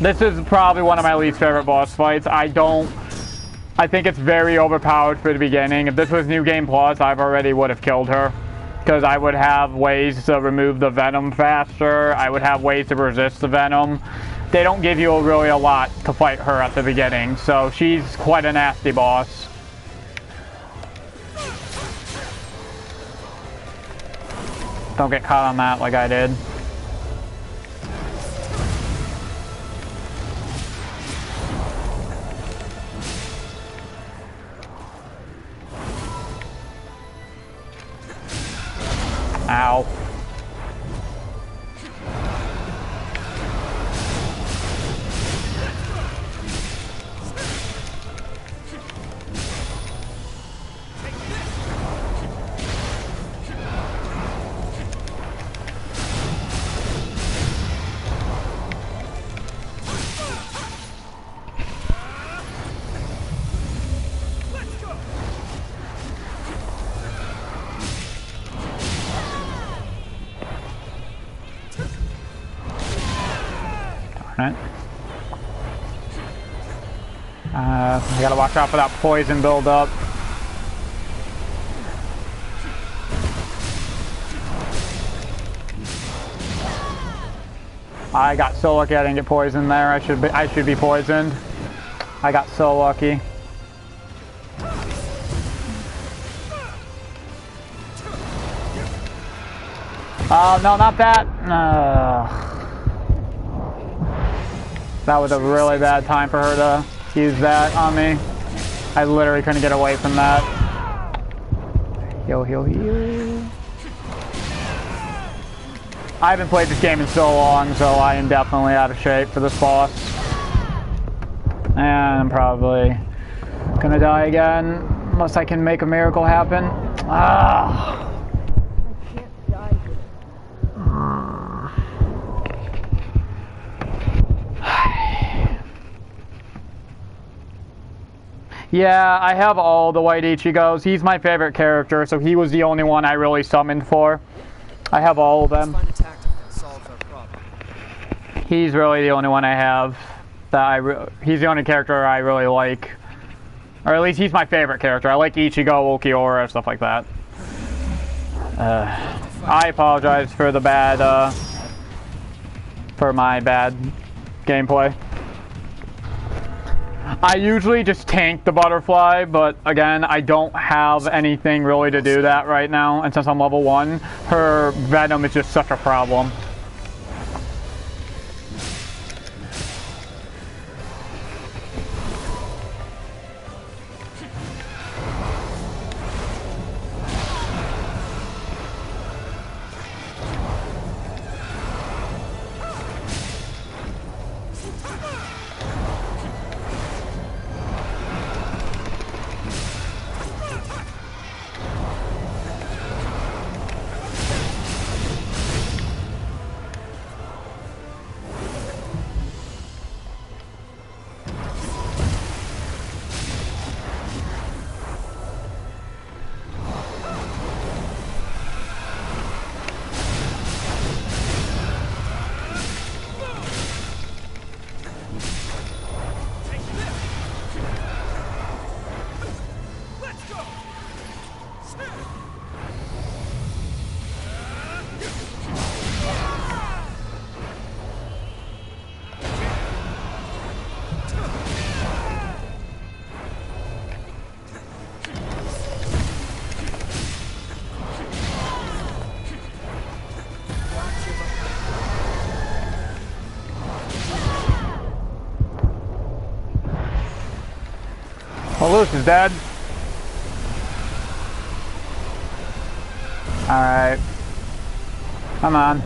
this is probably one of my least favorite boss fights. I think it's very overpowered for the beginning. If this was New Game Plus, I already would have killed her. Because I would have ways to remove the venom faster. I would have ways to resist the venom. They don't give you really a lot to fight her at the beginning, so she's quite a nasty boss. Don't get caught on that like I did. Ow. Right. I gotta watch out for that poison buildup. I got so lucky I didn't get poisoned there. I should be poisoned. I got so lucky. Oh no, not that. That was a really bad time for her to use that on me. I literally couldn't get away from that. Heal, heal, heal. I haven't played this game in so long, so I am definitely out of shape for this boss. And I'm probably gonna die again, unless I can make a miracle happen. Ah. Yeah, I have all the white Ichigos. He's my favorite character, so he was the only one I really summoned for. I have all of them. Let's find a tactic that solves our problem. He's really the only one I have that he's the only character I really like. Or at least he's my favorite character. I like Ichigo, Ulquiorra, stuff like that. I apologize for the bad, for my bad gameplay. I usually just tank the butterfly, but again, I don't have anything really to do that right now, and since I'm level 1, her venom is just such a problem. Well, Luce is dead. Alright. Come on.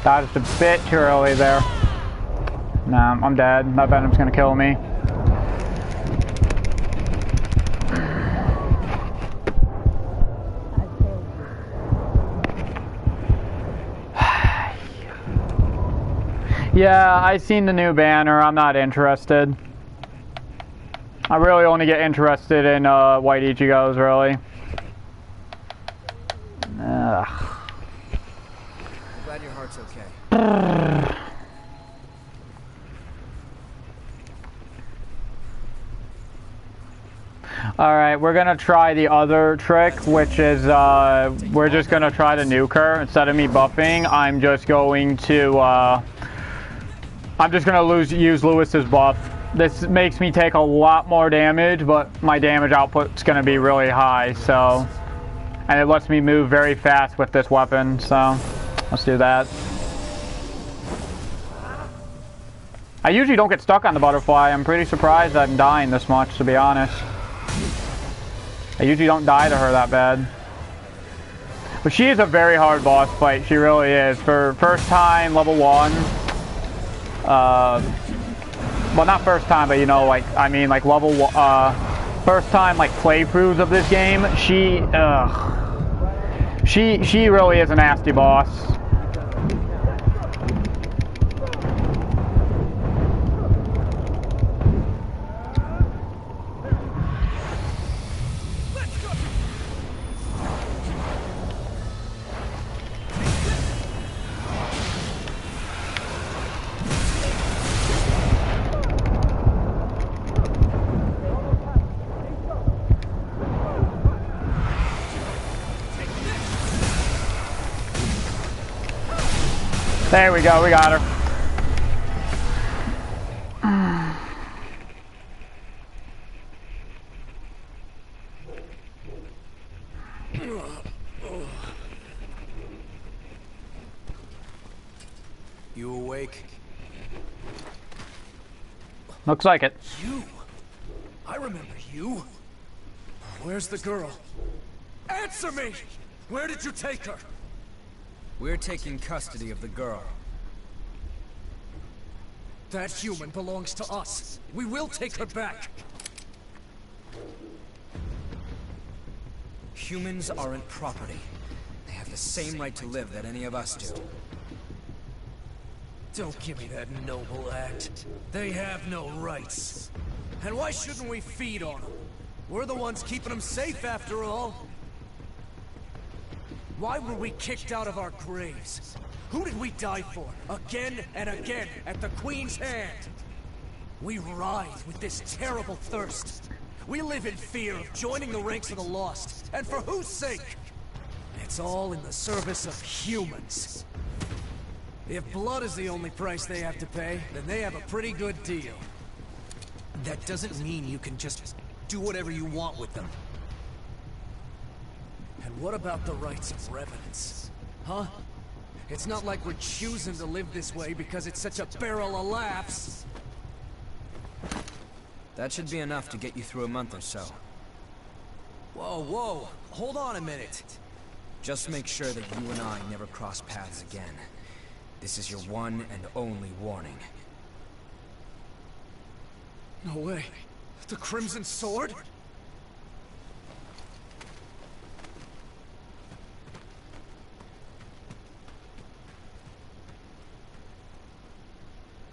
Dodged a bit too early there. Nah, I'm dead. That Venom's gonna kill me. Yeah, I seen the new banner. I'm not interested. I really only get interested in white Ichigos, really. Ugh. I'm glad your heart's okay. Alright, we're gonna try the other trick, which is we're just gonna try to nuke her. Instead of me buffing, I'm just going to use Lewis's buff. This makes me take a lot more damage, but my damage output's gonna be really high, so, and it lets me move very fast with this weapon, so let's do that. I usually don't get stuck on the butterfly. I'm pretty surprised I'm dying this much, to be honest. I usually don't die to her that bad. But she is a very hard boss fight. She really is. For first time, level 1. Well, not first time, but you know, like, I mean, like level, first time, like, playthroughs of this game. She really is a nasty boss. There we go, we got her. You awake? Looks like it. You? I remember you. Where's the girl? Answer me! Where did you take her? We're taking custody of the girl. That human belongs to us. We will take her back. Humans aren't property. They have the same right to live that any of us do. Don't give me that noble act. They have no rights. And why shouldn't we feed on them? We're the ones keeping them safe after all. Why were we kicked out of our graves? Who did we die for? Again and again at the Queen's hand. We writhe with this terrible thirst. We live in fear of joining the ranks of the lost. And for whose sake? It's all in the service of humans. If blood is the only price they have to pay, then they have a pretty good deal. That doesn't mean you can just do whatever you want with them. And what about the rights of revenants? Huh? It's not like we're choosing to live this way because it's such a barrel of laughs. That should be enough to get you through a month or so. Whoa, whoa. Hold on a minute. Just make sure that you and I never cross paths again. This is your one and only warning. No way. The Crimson Sword?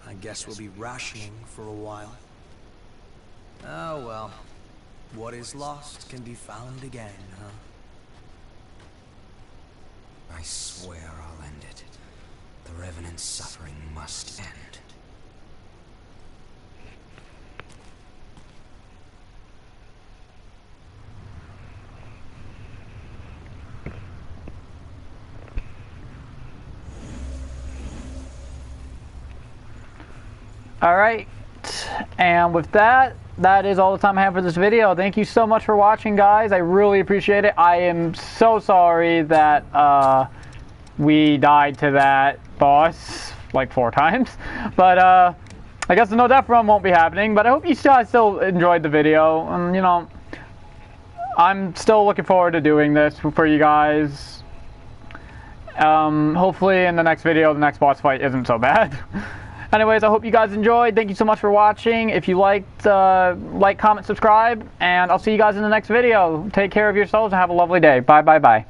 I guess we'll be rationing for a while. Oh well. What is lost can be found again, huh? I swear I'll end it. The Revenant's suffering must end. Alright, And with that, that is all the time I have for this video. Thank you so much for watching, guys. I really appreciate it. I am so sorry that we died to that boss like 4 times. But I guess the no death run won't be happening. But I hope you guys still enjoyed the video. And you know, I'm still looking forward to doing this for you guys. Hopefully in the next video, the next boss fight isn't so bad. Anyways, I hope you guys enjoyed. Thank you so much for watching. If you liked, like, comment, subscribe, and I'll see you guys in the next video. Take care of yourselves and have a lovely day. Bye, bye, bye.